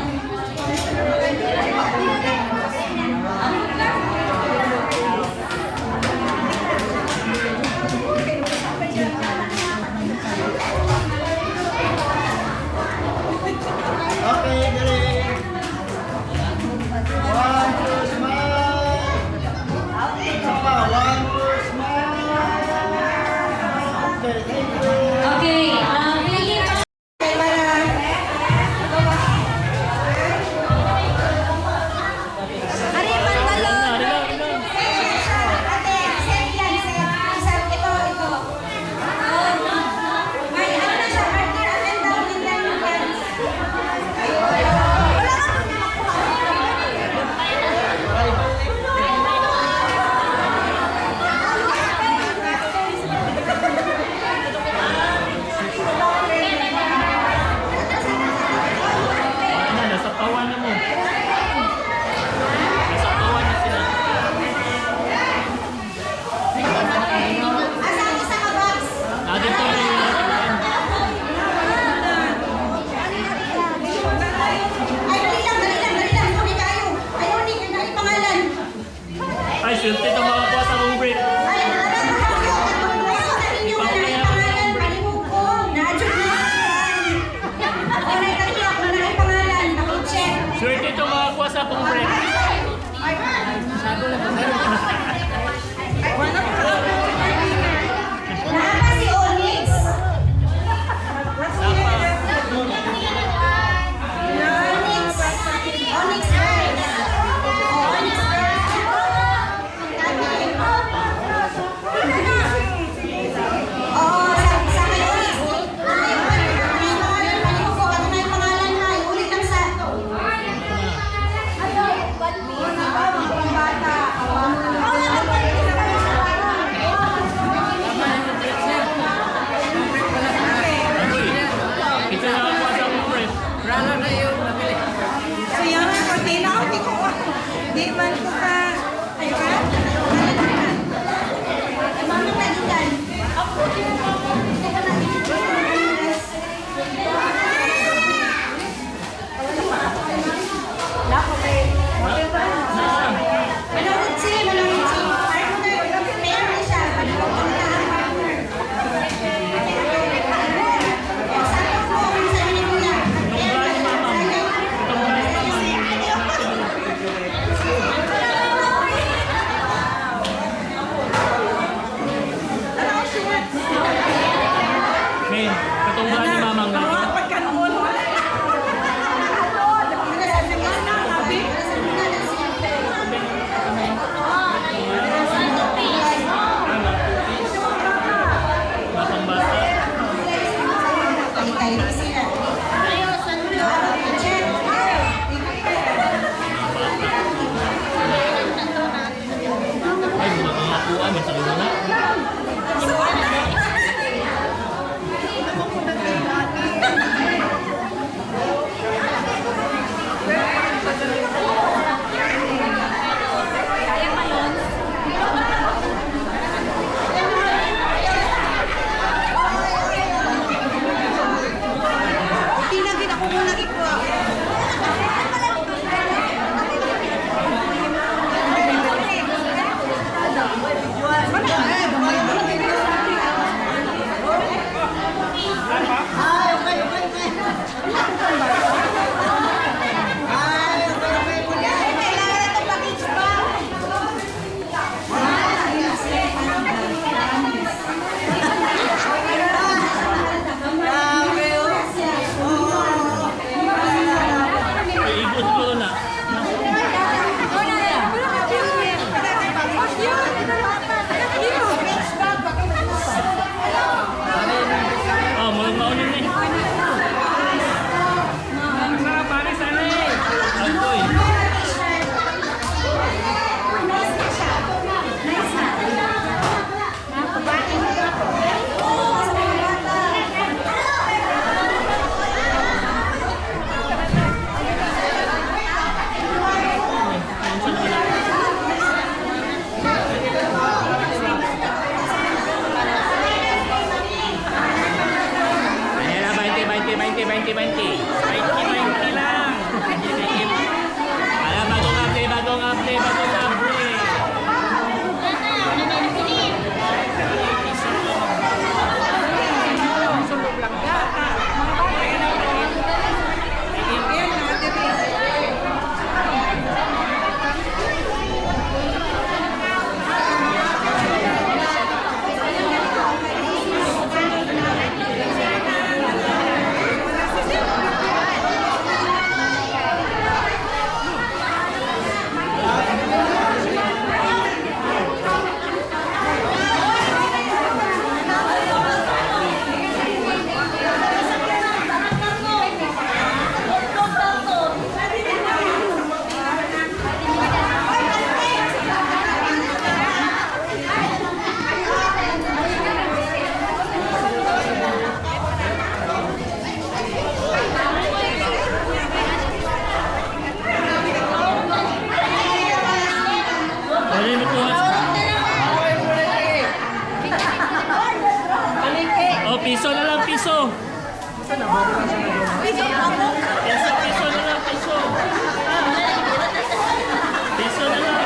Okay, galing. Swerte ito makakuha sa kong break. Swerte ito makakuha sa kong break. Si Onyx. Onyx guys. Ito nakakuha sa kong break. Rala na yun. Siya nga, pati na ako, di man ko ka. Ayun ka? May katunggan ni Mamang nga. Batang bata. Ay, makakuha. May sarili na. Tinagin ako muna ikuha. Iikot ko na. Oh, mulang maunin na eh. Sarap, pare, sana eh. Alkoy. Ayan na, 20 lang. Alam, bagong update. Oh, piso na lang, piso. Piso na lang. Piso na lang, piso. Piso na lang.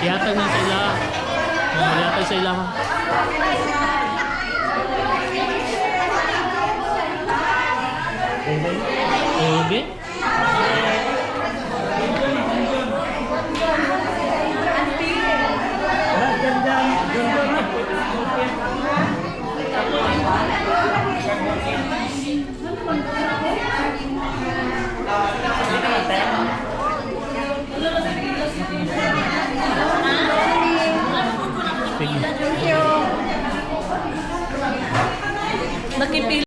Yatag na sa ila. Yatag sa ila. Okay. Sige. Nakipili